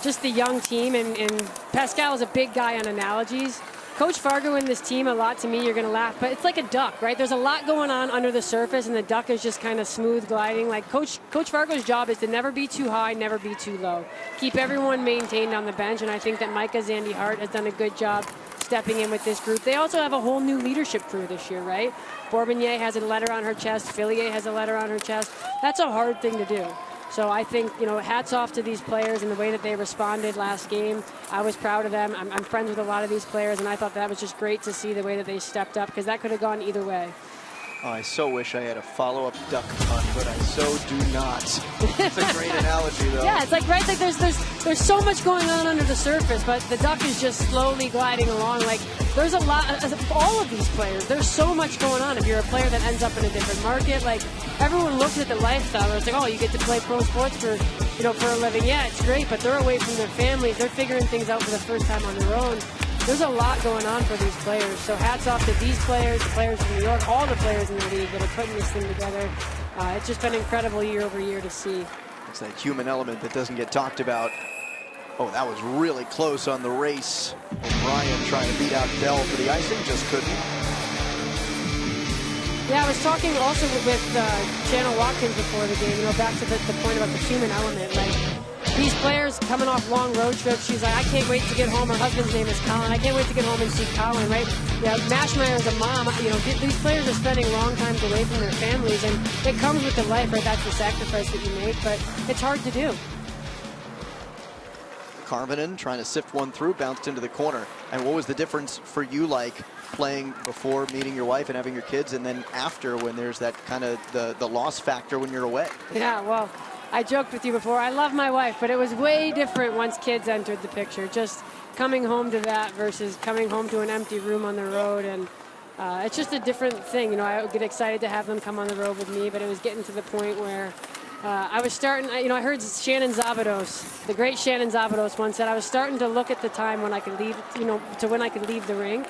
just the young team, and Pascal is a big guy on analogies. Coach Fargo and this team, a lot to me, you're going to laugh, but it's like a duck, right? There's a lot going on under the surface, and the duck is just kind of smooth gliding. Like Coach Fargo's job is to never be too high, never be too low. Keep everyone maintained on the bench, and I think that Micah Zandy Hart has done a good job stepping in with this group. They also have a whole new leadership crew this year, right? Bourbonnier has a letter on her chest. Fillier has a letter on her chest. That's a hard thing to do. So I think, hats off to these players and the way that they responded last game. I was proud of them. I'm friends with a lot of these players, and I thought that was just great to see the way that they stepped up, because that could have gone either way. Oh, I so wish I had a follow-up duck pun, but I so do not. It's a great analogy, though. Yeah, it's like, right, like there's so much going on under the surface, but the duck is just slowly gliding along. Like, there's a lot, all of these players, there's so much going on. If you're a player that ends up in a different market, like, everyone looks at the lifestyle, it's like, oh, you get to play pro sports for a living. Yeah, it's great, but they're away from their families. They're figuring things out for the first time on their own. There's a lot going on for these players. So hats off to these players, the players from New York, all the players in the league that are putting this thing together. It's just been incredible year over year to see. It's that human element that doesn't get talked about. Oh, that was really close on the race. O'Brien trying to beat out Bell for the icing, just couldn't. Yeah, I was talking also with Channel Watkins before the game, back to the point about the human element. Like, these players coming off long road trips, she's like, I can't wait to get home. Her husband's name is Colin. I can't wait to get home and see Colin, right? Yeah, Mashmeyer is a mom. These players are spending long times away from their families, and it comes with the life, right? That's the sacrifice that you make, but it's hard to do. Karvinen trying to sift one through, bounced into the corner. And what was the difference for you, like, playing before meeting your wife and having your kids, and then after, when there's that kind of the loss factor when you're away? Yeah, well, I joked with you before, I love my wife, but it was way different once kids entered the picture. Just coming home to that versus coming home to an empty room on the road, and it's just a different thing. I get excited to have them come on the road with me, but it was getting to the point where I was starting, I heard Shannon Zavados, the great Shannon Zavados once said, I was starting to look at the time when I could leave, to when I could leave the rink,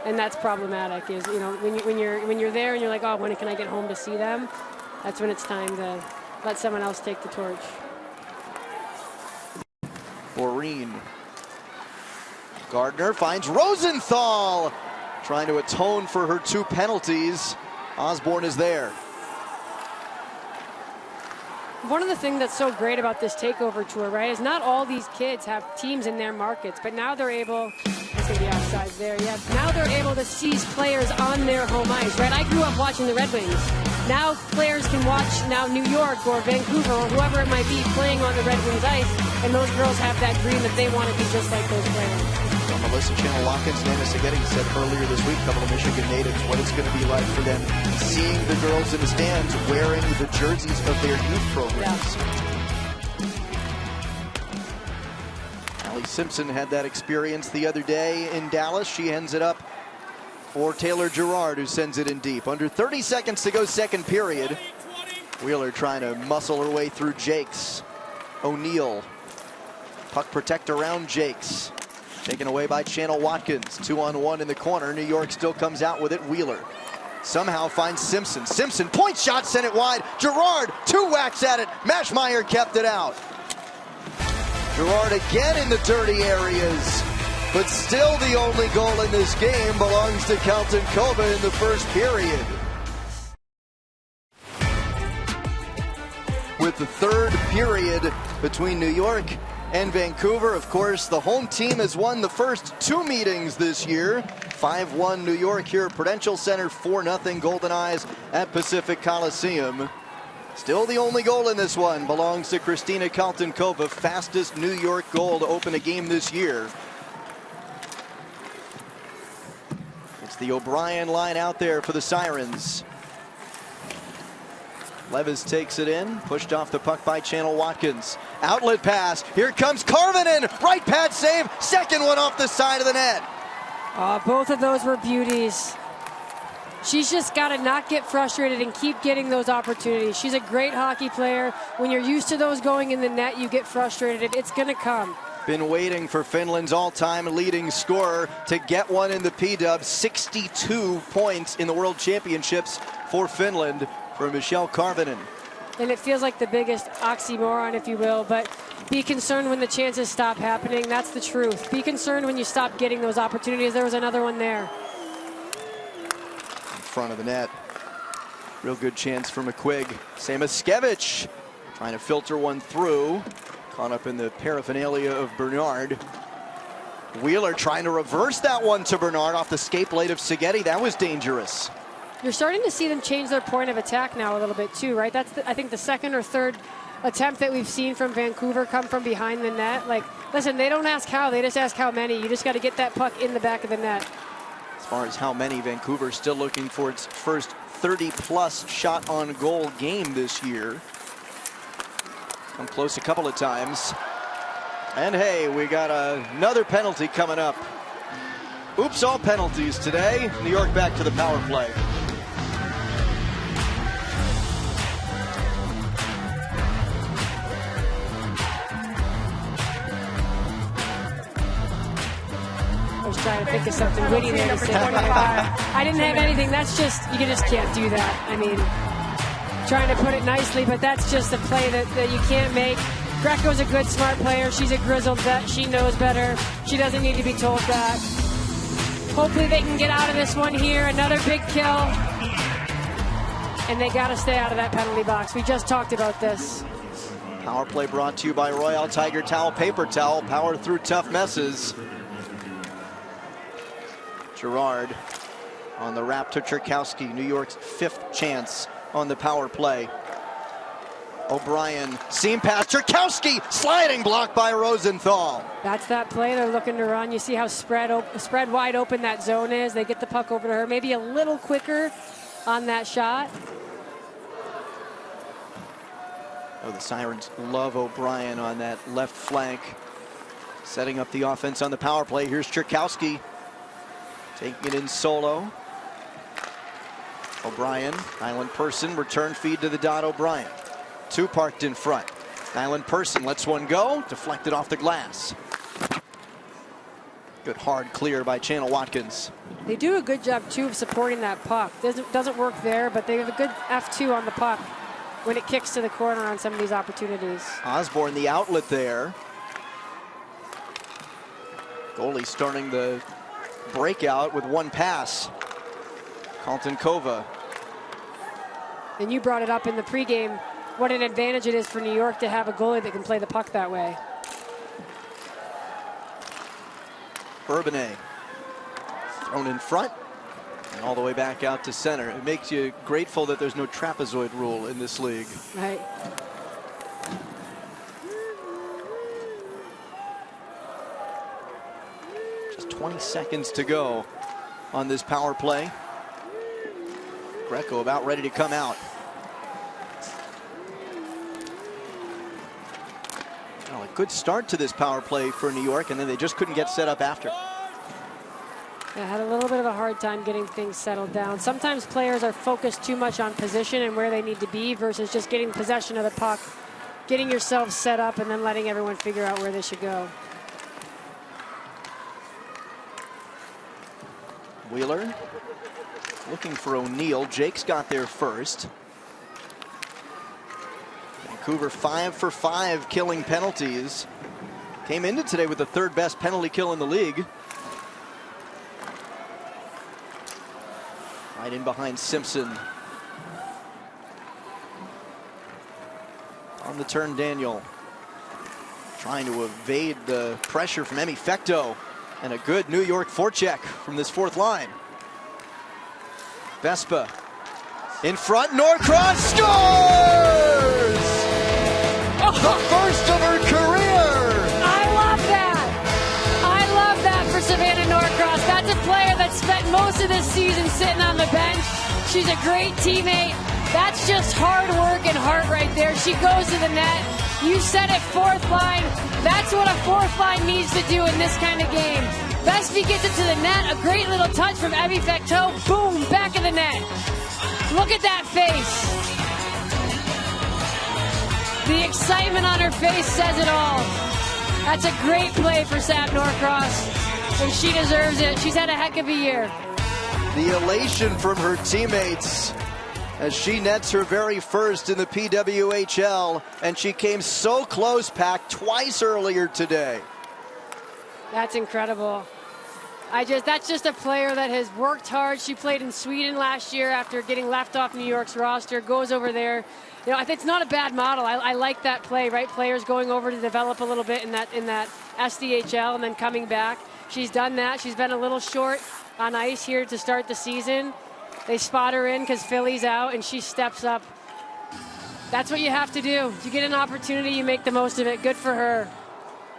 and that's problematic. Is when you're there and you're like, oh, when can I get home to see them? That's when it's time to let someone else take the torch. Maureen. Gardner finds Rosenthal, trying to atone for her 2 penalties. Osborne is there. One of the things that's so great about this takeover tour, right, is not all these kids have teams in their markets, but now they're able, it's going to be outside there, yeah, now they're able to seize players on their home ice, right? I grew up watching the Red Wings. Now players can watch New York or Vancouver or whoever it might be playing on the Red Wings ice, and those girls have that dream that they want to be just like those players. Well, Melissa Channel Watkins and Anna Seghetti said earlier this week, a couple of Michigan natives, what it's going to be like for them seeing the girls in the stands wearing the jerseys of their youth programs. Yeah. Allie Simpson had that experience the other day in Dallas. She hands it up for Taylor Girard, who sends it in deep. Under 30 seconds to go, second period. Wheeler trying to muscle her way through Jakes. O'Neal, puck protect around Jakes. Taken away by Channel Watkins. 2-on-1 in the corner. New York still comes out with it. Wheeler somehow finds Simpson. Simpson, point shot, sent it wide. Girard, 2 whacks at it. Mashmeyer kept it out. Girard again in the dirty areas, but still the only goal in this game belongs to Kelton Kova in the first period. With the third period between New York and Vancouver, of course, the home team has won the first 2 meetings this year. 5-1 New York here at Prudential Center, 4-0 Goldeneyes at Pacific Coliseum. Still the only goal in this one belongs to Christina Kaltenkova, fastest New York goal to open a game this year. It's the O'Brien line out there for the Sirens. Levis takes it in, pushed off the puck by Channel Watkins. Outlet pass, here comes Karvinen, right pad save, second one off the side of the net. Both of those were beauties. She's just got to not get frustrated and keep getting those opportunities. She's a great hockey player. When you're used to those going in the net, you get frustrated. It's going to come. Been waiting for Finland's all-time leading scorer to get one in the P-Dub. 62 points in the World Championships for Finland for Michelle Karvinen. And it feels like the biggest oxymoron, if you will, but be concerned when the chances stop happening. That's the truth. Be concerned when you stop getting those opportunities. There was another one there. In front of the net. Real good chance for McQuigg. Samoskevich trying to filter one through. Caught up in the paraphernalia of Bernard. Wheeler trying to reverse that one to Bernard off the skate blade of Seghetti. That was dangerous. You're starting to see them change their point of attack now a little bit too, right? That's, I think, the second or third attempt that we've seen from Vancouver come from behind the net. Like, listen, they don't ask how, they just ask how many. You just got to get that puck in the back of the net. As far as how many, Vancouver's still looking for its first 30-plus shot on goal game this year. Come close a couple of times. And hey, we got another penalty coming up. Oops, all penalties today. New York back to the power play. I was trying to think of something witty there to say. I didn't have anything. That's just, you just can't do that. I mean, trying to put it nicely, but that's just a play that you can't make. Greco's a good, smart player. She's a grizzled vet. She knows better. She doesn't need to be told that. Hopefully they can get out of this one here. Another big kill. And they got to stay out of that penalty box. We just talked about this. Power play brought to you by Royale Tiger Towel Paper Towel. Power through tough messes. Gerard on the wrap to Tchaikovsky. New York's 5th chance on the power play. O'Brien, seam pass, Tchaikovsky, sliding block by Rosenthal. That's that play they're looking to run. You see how spread wide open that zone is. They get the puck over to her, maybe a little quicker on that shot. Oh, the Sirens love O'Brien on that left flank. Setting up the offense on the power play. Here's Tchaikovsky taking it in solo. O'Brien, Island Person, return feed to the dot. O'Brien. 2 parked in front. Island Person lets one go, deflected off the glass. Good hard clear by Channel Watkins. They do a good job too of supporting that puck. Doesn't work there, but they have a good F2 on the puck when it kicks to the corner on some of these opportunities. Osborne the outlet there. Goalie starting the breakout with one pass. Colton Kova. And you brought it up in the pregame, what an advantage it is for New York to have a goalie that can play the puck that way. Urbanet thrown in front and all the way back out to center. It makes you grateful that there's no trapezoid rule in this league. Right. Just 20 seconds to go on this power play. Greco about ready to come out. Well, a good start to this power play for New York, and then they just couldn't get set up after. I had a little bit of a hard time getting things settled down. Sometimes players are focused too much on position and where they need to be versus just getting possession of the puck, getting yourself set up, and then letting everyone figure out where they should go. Wheeler looking for O'Neill. Jake's got there first. Vancouver 5 for 5 killing penalties. Came into today with the 3rd best penalty kill in the league. Right in behind Simpson. On the turn, Daniel. Trying to evade the pressure from Emi Fecto. And a good New York forecheck from this 4th line. Vespa in front, Norcross scores! The first of her career! I love that! I love that for Savannah Norcross. That's a player that spent most of this season sitting on the bench. She's a great teammate. That's just hard work and heart right there. She goes to the net. You said it, 4th line. That's what a fourth line needs to do in this kind of game. Vespi gets it to the net. A great little touch from Evie Fecteau. Boom, back of the net. Look at that face. The excitement on her face says it all. That's a great play for Sam Norcross, and she deserves it. She's had a heck of a year. The elation from her teammates as she nets her very first in the PWHL, and she came so close, Pack, twice earlier today. That's incredible. That's just a player that has worked hard. She played in Sweden last year after getting left off New York's roster, goes over there. You know, I think it's not a bad model. I like that play, right? Players going over to develop a little bit in that SDHL and then coming back. She's done that. She's been a little short on ice here to start the season. They spot her in because Philly's out, and she steps up. That's what you have to do. You get an opportunity, you make the most of it. Good for her.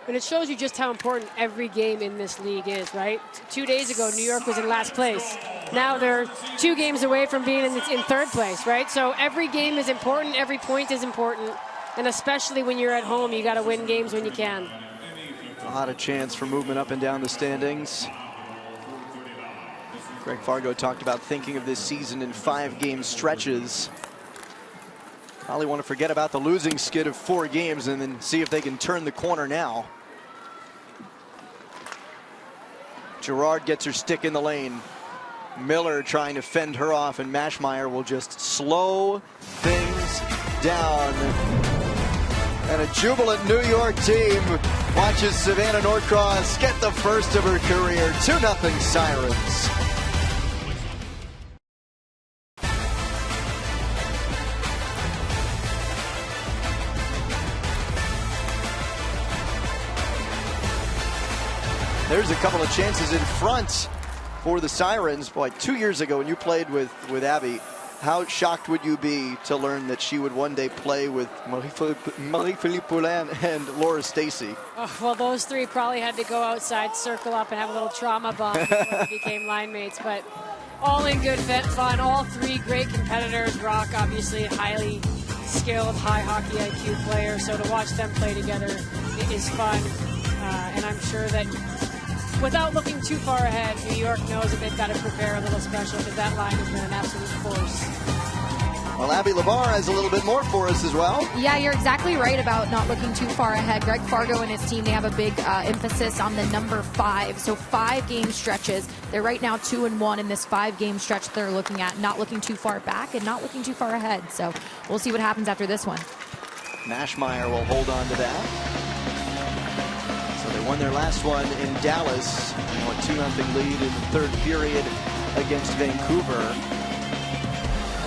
And it shows you just how important every game in this league is, right? 2 days ago, New York was in last place. Now they're 2 games away from being in third place, right? So every game is important. Every point is important. And especially when you're at home, you got to win games when you can. A lot of chance for movement up and down the standings. Greg Fargo talked about thinking of this season in 5-game stretches. Probably want to forget about the losing skid of 4 games and then see if they can turn the corner now. Gerard gets her stick in the lane. Miller trying to fend her off, and Maschmeyer will just slow things down. And a jubilant New York team watches Savannah Norcross get the first of her career. 2-0 Sirens. There's a couple of chances in front for the Sirens. Boy, 2 years ago when you played with Abby, how shocked would you be to learn that she would one day play with Marie-Philippe Poulin and Laura Stacey? Oh, well, those 3 probably had to go outside, circle up, and have a little trauma bond before they became line mates. But all in good fun. All 3 great competitors. Rock, obviously, highly skilled, high hockey IQ player. So to watch them play together is fun. And I'm sure that without looking too far ahead, New York knows that they've got to prepare a little special because that line has been an absolute force. Well, Abby Labar has a little bit more for us as well. Yeah, you're exactly right about not looking too far ahead. Greg Fargo and his team, they have a big emphasis on the number 5. So 5-game stretches. They're right now 2-1 in this 5-game stretch they're looking at. Not looking too far back and not looking too far ahead. So we'll see what happens after this one. Maschmeyer will hold on to that. They won their last one in Dallas. A 2-0 lead in the 3rd period against Vancouver.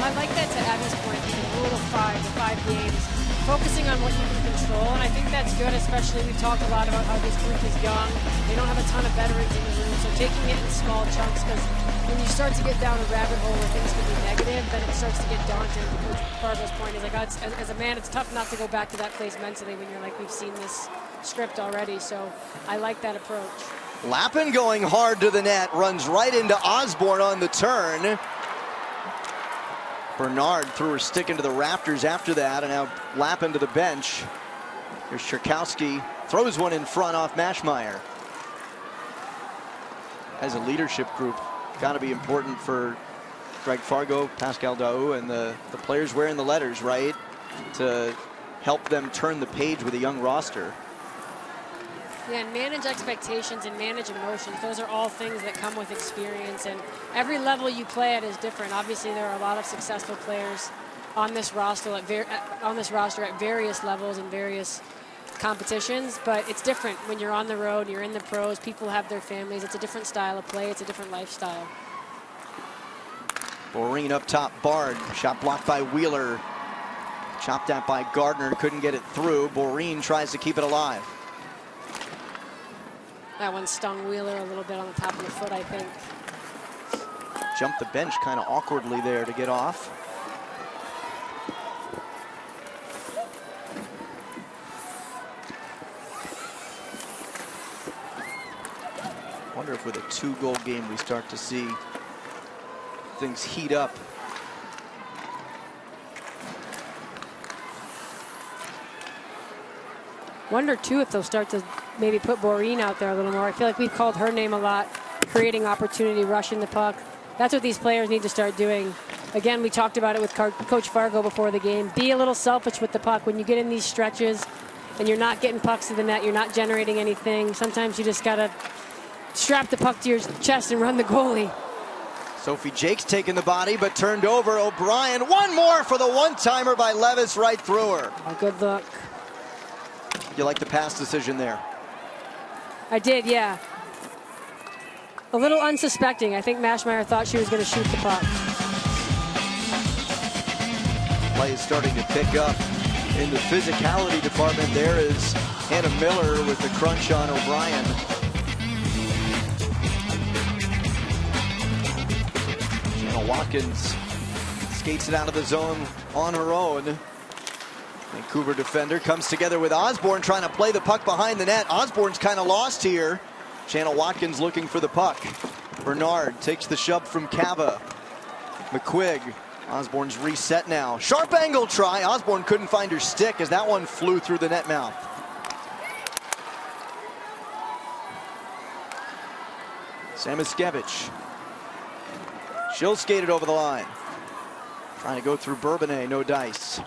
I like that to Abby's point, the rule of 5, the 5 games, focusing on what you can control, and I think that's good, especially we've talked a lot about how this group is young. They don't have a ton of veterans in the room, so taking it in small chunks, because when you start to get down a rabbit hole where things can be negative, then it starts to get daunting. Coach Fargo's point is like, as a man, it's tough not to go back to that place mentally when you're like, we've seen this script already, so I like that approach. Lappin going hard to the net, runs right into Osborne on the turn. Bernard threw her stick into the rafters after that, and now Lappin to the bench. Here's Cherkowski, throws one in front off Maschmeyer. As a leadership group, got to be important for Greg Fargo, Pascal Daou, and the players wearing the letters, right? To help them turn the page with a young roster. Yeah, and manage expectations and manage emotions. Those are all things that come with experience, and every level you play at is different. Obviously, there are a lot of successful players on this roster at various levels and various competitions, but it's different when you're on the road, you're in the pros, people have their families. It's a different style of play. It's a different lifestyle. Boreen up top, Bard. Shot blocked by Wheeler. Chopped at by Gardner, couldn't get it through. Boreen tries to keep it alive. That one stung Wheeler a little bit on the top of the foot, I think. Jumped the bench kind of awkwardly there to get off. Wonder if with a 2-goal game we start to see things heat up. Wonder, too, if they'll start to maybe put Maureen out there a little more. I feel like we've called her name a lot, creating opportunity, rushing the puck. That's what these players need to start doing. Again, we talked about it with Coach Fargo before the game. Be a little selfish with the puck. When you get in these stretches and you're not getting pucks to the net, you're not generating anything, sometimes you just got to strap the puck to your chest and run the goalie. Sophie Jakes taking the body, but turned over. O'Brien, one more for the one-timer by Levis right through her. Oh, good look. You like the pass decision there? I did, yeah. A little unsuspecting. I think Mashmeyer thought she was going to shoot the puck. Play is starting to pick up in the physicality department. There is Hannah Miller with the crunch on O'Brien. Jenna Watkins skates it out of the zone on her own. Vancouver defender comes together with Osborne trying to play the puck behind the net. Osborne's kind of lost here. Shanna Watkins looking for the puck. Bernard takes the shove from Cava. McQuigg. Osborne's reset now. Sharp angle try. Osborne couldn't find her stick as that one flew through the net mouth. Samoskevich. She'll skate it over the line. Trying to go through Bourbonnais, no dice.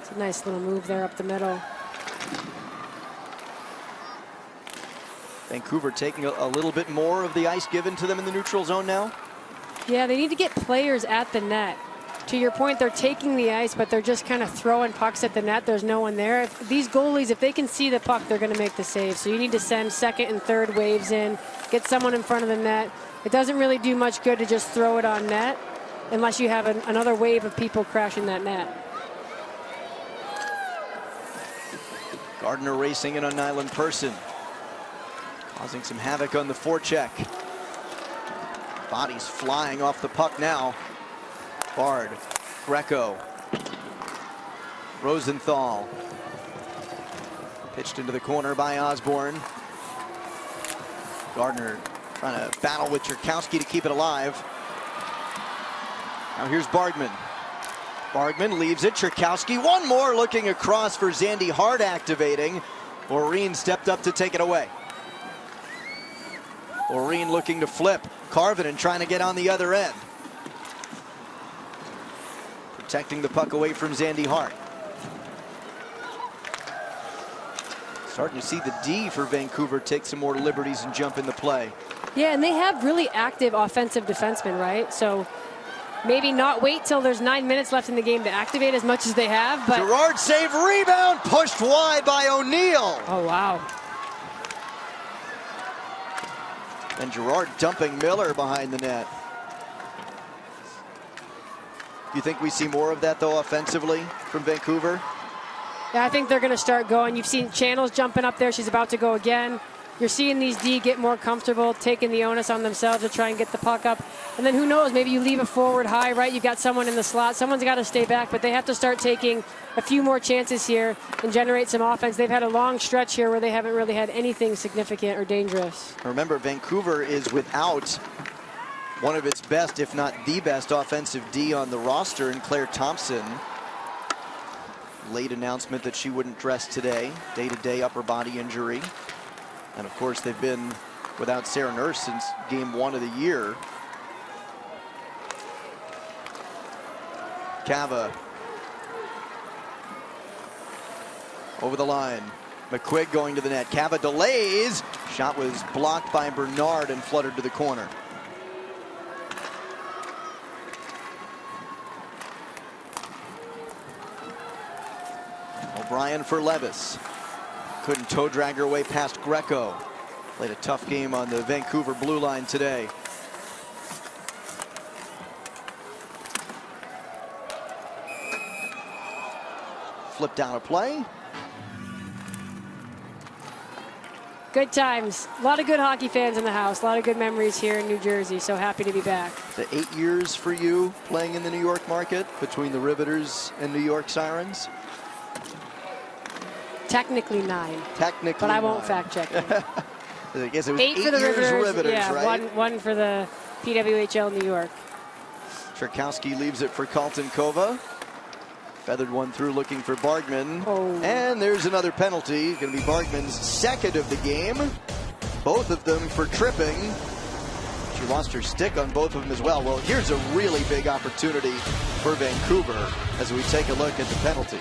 It's a nice little move there up the middle. Vancouver taking a little bit more of the ice given to them in the neutral zone now. Yeah, they need to get players at the net. To your point, they're taking the ice, but they're just kind of throwing pucks at the net. There's no one there. These goalies, if they can see the puck, they're going to make the save. So you need to send second and third waves in, get someone in front of the net. It doesn't really do much good to just throw it on net unless you have another wave of people crashing that net. Gardner racing in on Nyland Person, causing some havoc on the forecheck. Bodies flying off the puck now. Bard, Greco, Rosenthal. Pitched into the corner by Osborne. Gardner trying to battle with Cherkowski to keep it alive. Now here's Bargman. Bargman leaves it. Cherkowski, one more, looking across for Zandy Hart activating. Maureen stepped up to take it away. Maureen looking to flip. Karvinen trying to get on the other end. Protecting the puck away from Zandy Hart. Starting to see the D for Vancouver take some more liberties and jump in the play. Yeah, and they have really active offensive defensemen, right? So maybe not wait till there's 9 minutes left in the game to activate as much as they have. But Gerard save, rebound, pushed wide by O'Neill. Oh, wow. And Gerard dumping Miller behind the net. You think we see more of that, though, offensively from Vancouver? Yeah, I think they're going to start going. You've seen Channels jumping up there. She's about to go again. You're seeing these D get more comfortable, taking the onus on themselves to try and get the puck up. And then who knows, maybe you leave a forward high, right? You've got someone in the slot. Someone's got to stay back, but they have to start taking a few more chances here and generate some offense. They've had a long stretch here where they haven't really had anything significant or dangerous. Remember, Vancouver is without one of its best, if not the best, offensive D on the roster in Claire Thompson. Late announcement that she wouldn't dress today. Day-to-day upper body injury. And of course, they've been without Sarah Nurse since game 1 of the year. Cava over the line. McQuigg going to the net. Cava delays. Shot was blocked by Bernard and fluttered to the corner. O'Brien for Levis. Couldn't toe drag her way past Greco. Played a tough game on the Vancouver blue line today. Flipped out a play. Good times. A lot of good hockey fans in the house. A lot of good memories here in New Jersey. So happy to be back. The 8 years for you playing in the New York market between the Riveters and New York Sirens? Technically 9. Technically, but I won't 9. fact check it. I guess it was 8 for the years Riveters, yeah, right? one for the PWHL New York. Cherkowski leaves it for Colton Kova. Feathered one through looking for Bargman. Oh. And there's another penalty. Going to be Bargman's second of the game. Both of them for tripping. She lost her stick on both of them as well. Well, here's a really big opportunity for Vancouver as we take a look at the penalty.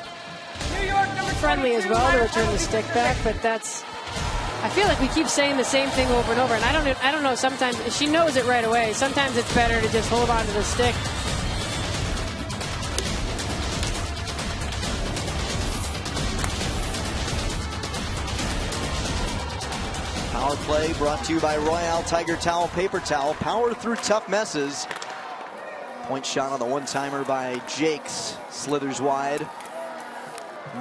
New York, number Friendly as well to return the stick back, but that's... I feel like we keep saying the same thing over and over, and I don't know, sometimes she knows it right away. Sometimes it's better to just hold on to the stick. Power play brought to you by Royale Tiger Towel Paper Towel. Power through tough messes. Point shot on the one-timer by Jakes. Slithers wide.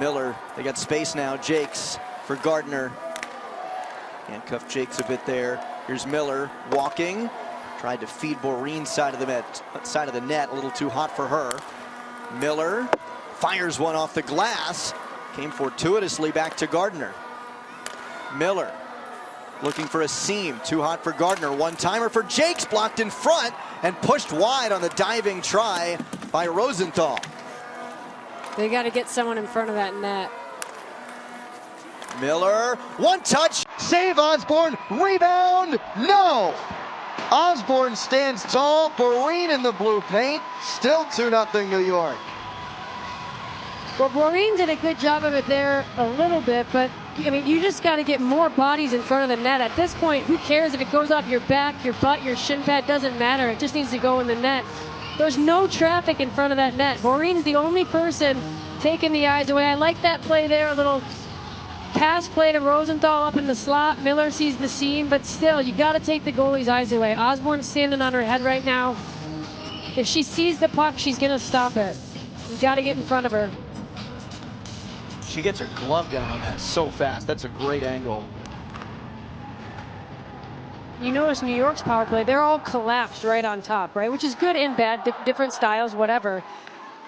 Miller, they got space now. Jakes for Gardner. Handcuffed Jakes a bit there. Here's Miller walking. Tried to feed Boreen's side of the net. A little too hot for her. Miller fires one off the glass. Came fortuitously back to Gardner. Miller looking for a seam. Too hot for Gardner. One-timer for Jakes. Blocked in front and pushed wide on the diving try by Rosenthal. They got to get someone in front of that net. Miller, one touch, save Osborne, rebound, no! Osborne stands tall, Boreen in the blue paint, still 2-0 New York. Well, Boreen did a good job of it there a little bit, but I mean, you just got to get more bodies in front of the net. At this point, who cares if it goes off your back, your butt, your shin pad, doesn't matter. It just needs to go in the net. There's no traffic in front of that net. Boreen's the only person taking the eyes away. I like that play there, a little pass play to Rosenthal up in the slot. Miller sees the seam, but still, you got to take the goalie's eyes away. Osborne's standing on her head right now. If she sees the puck, she's going to stop it. You got to get in front of her. She gets her glove down on that so fast. That's a great angle. You notice New York's power play, they're all collapsed right on top, right? Which is good and bad, different styles, whatever.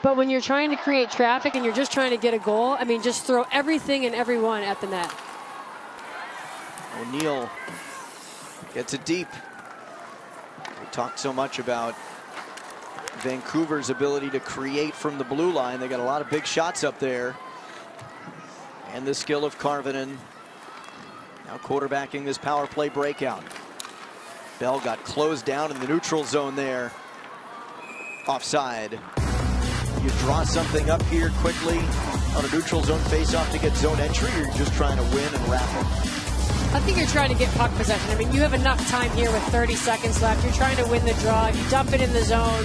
But when you're trying to create traffic and you're just trying to get a goal, I mean, just throw everything and everyone at the net. O'Neill gets it deep. We talked so much about Vancouver's ability to create from the blue line. They got a lot of big shots up there. And the skill of Karvinen. Now quarterbacking this power play breakout. Bell got closed down in the neutral zone there. Offside. You draw something up here quickly on a neutral zone faceoff to get zone entry, or you're just trying to win and wrap it? I think you're trying to get puck possession. I mean, you have enough time here with 30 seconds left. You're trying to win the draw. If you dump it in the zone,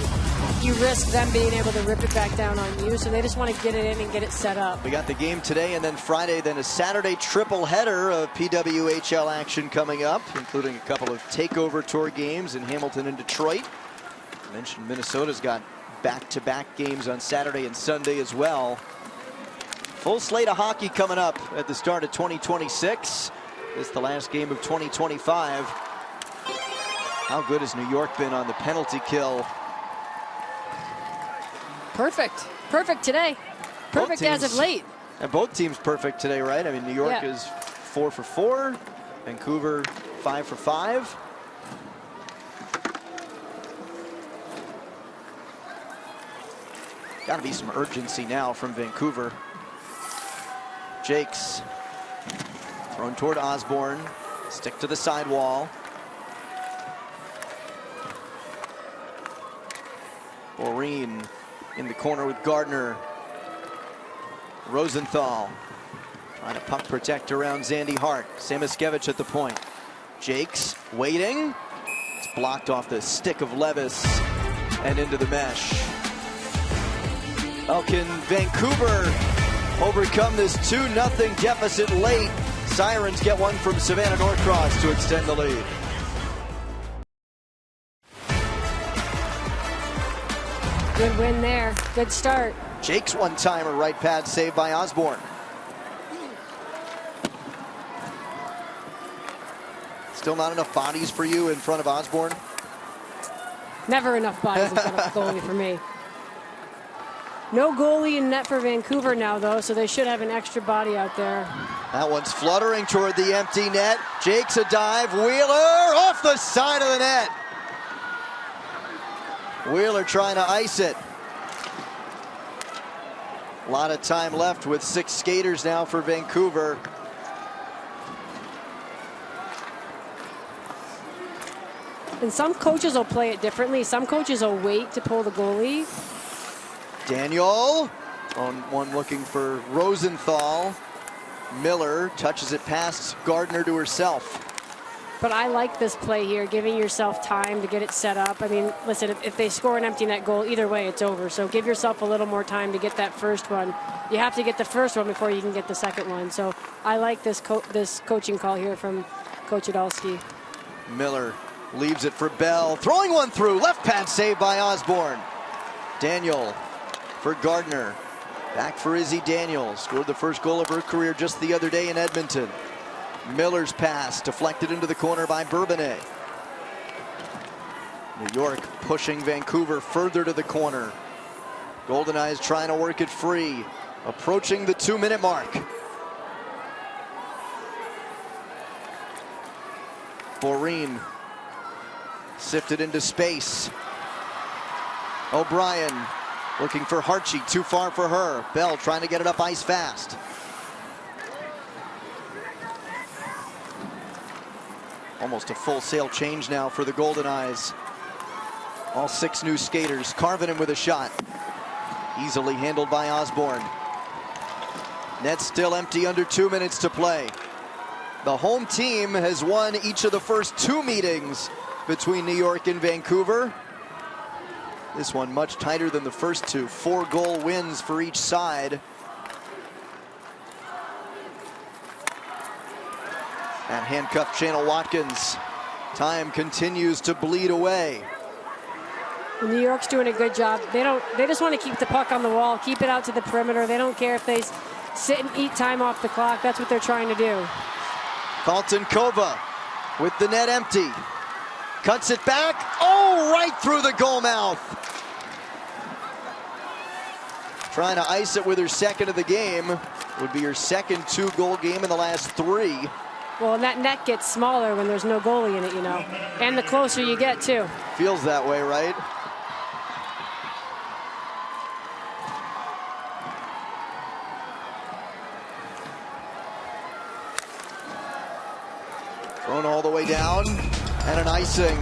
you risk them being able to rip it back down on you. So they just want to get it in and get it set up. We got the game today, and then Friday, then a Saturday triple header of PWHL action coming up, including a couple of takeover tour games in Hamilton and Detroit. I mentioned Minnesota's got back-to-back games on Saturday and Sunday as well. Full slate of hockey coming up at the start of 2026. This is the last game of 2025. How good has New York been on the penalty kill? Perfect. Perfect today. Perfect as of late. And both teams perfect today, right? I mean, New York is 4 for 4. Vancouver 5 for 5. Got to be some urgency now from Vancouver. Jakes thrown toward Osborne. Stick to the sidewall. Boreen in the corner with Gardner. Rosenthal trying to puck protect around Zandy Hart. Samoskevich at the point. Jakes waiting. It's blocked off the stick of Levis and into the mesh. How can Vancouver overcome this 2-0 deficit late? Sirens get one from Savannah Norcross to extend the lead. Good win there. Good start. Jake's one-timer right pad saved by Osborne. Still not enough bodies for you in front of Osborne? Never enough bodies in front of goalie for me. No goalie in net for Vancouver now, though, so they should have an extra body out there. That one's fluttering toward the empty net. Jake's a dive. Wheeler off the side of the net. Wheeler trying to ice it. A lot of time left with 6 skaters now for Vancouver. And some coaches will play it differently. Some coaches will wait to pull the goalie. Daniel on one looking for Rosenthal. Miller touches it past Gardner to herself. But I like this play here, giving yourself time to get it set up. I mean, listen, if they score an empty net goal, either way, it's over. So give yourself a little more time to get that first one. You have to get the first one before you can get the second one. So I like this coaching call here from Coach Adolski. Miller leaves it for Bell. Throwing one through. Left pad saved by Osborne. Daniel for Gardner. Back for Izzy Daniel. Scored the first goal of her career just the other day in Edmonton. Miller's pass deflected into the corner by Bourbonnais. New York pushing Vancouver further to the corner. Goldeneyes trying to work it free. Approaching the 2-minute mark. Boreen sifted into space. O'Brien looking for Harchie, too far for her. Bell trying to get it up ice fast. Almost a full sail change now for the Goldeneyes. All 6 new skaters. Karvinen with a shot. Easily handled by Osborne. Net still empty, under 2 minutes to play. The home team has won each of the first 2 meetings between New York and Vancouver. This one much tighter than the first 2. 4-goal wins for each side. And handcuffed Channel Watkins. Time continues to bleed away. New York's doing a good job. They just want to keep the puck on the wall, keep it out to the perimeter. They don't care if they sit and eat time off the clock. That's what they're trying to do. Colton Kova with the net empty. Cuts it back. Oh, right through the goal mouth. Trying to ice it with her second of the game. Would be her second 2-goal game in the last 3. Well, and that net gets smaller when there's no goalie in it, you know. And the closer you get, too. Feels that way, right? Thrown all the way down, and an icing.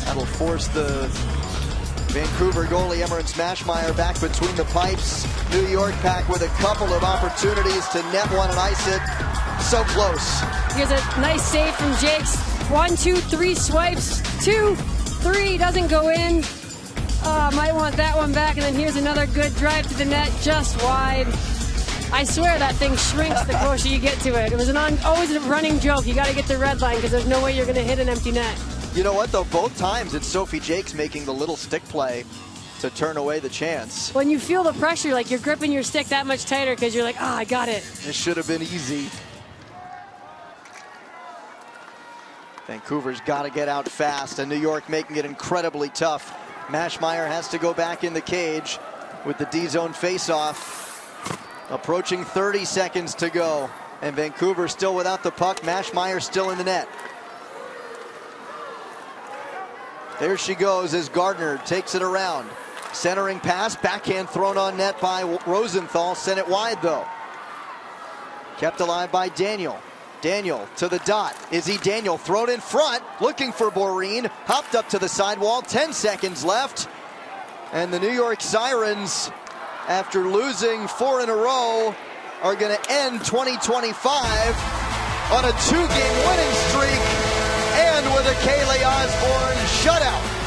That'll force the Vancouver goalie Emmerich Smashmeyer back between the pipes. New York pack with a couple of opportunities to net one and ice it. So close. Here's a nice save from Jakes. 1, 2, 3 swipes. 2, 3 doesn't go in. Might want that one back. And then here's another good drive to the net, just wide. I swear that thing shrinks the closer you get to it. It was always a running joke. You got to get the red line because there's no way you're going to hit an empty net. You know what, though? Both times it's Sophie Jakes making the little stick play to turn away the chance. When you feel the pressure, like you're gripping your stick that much tighter because you're like, I got it. This should have been easy. Vancouver's got to get out fast, and New York making it incredibly tough. Mashmeyer has to go back in the cage with the D-zone face-off. Approaching 30 seconds to go, and Vancouver still without the puck. Mashmeyer still in the net. There she goes as Gardner takes it around. Centering pass, backhand thrown on net by Rosenthal. Sent it wide though. Kept alive by Daniel. Daniel to the dot. Izzy Daniel thrown in front, looking for Boreen. Hopped up to the sidewall, 10 seconds left. And the New York Sirens, after losing 4 in a row, are going to end 2025 on a 2-game winning streak and with a Kaylee Osborne shutout.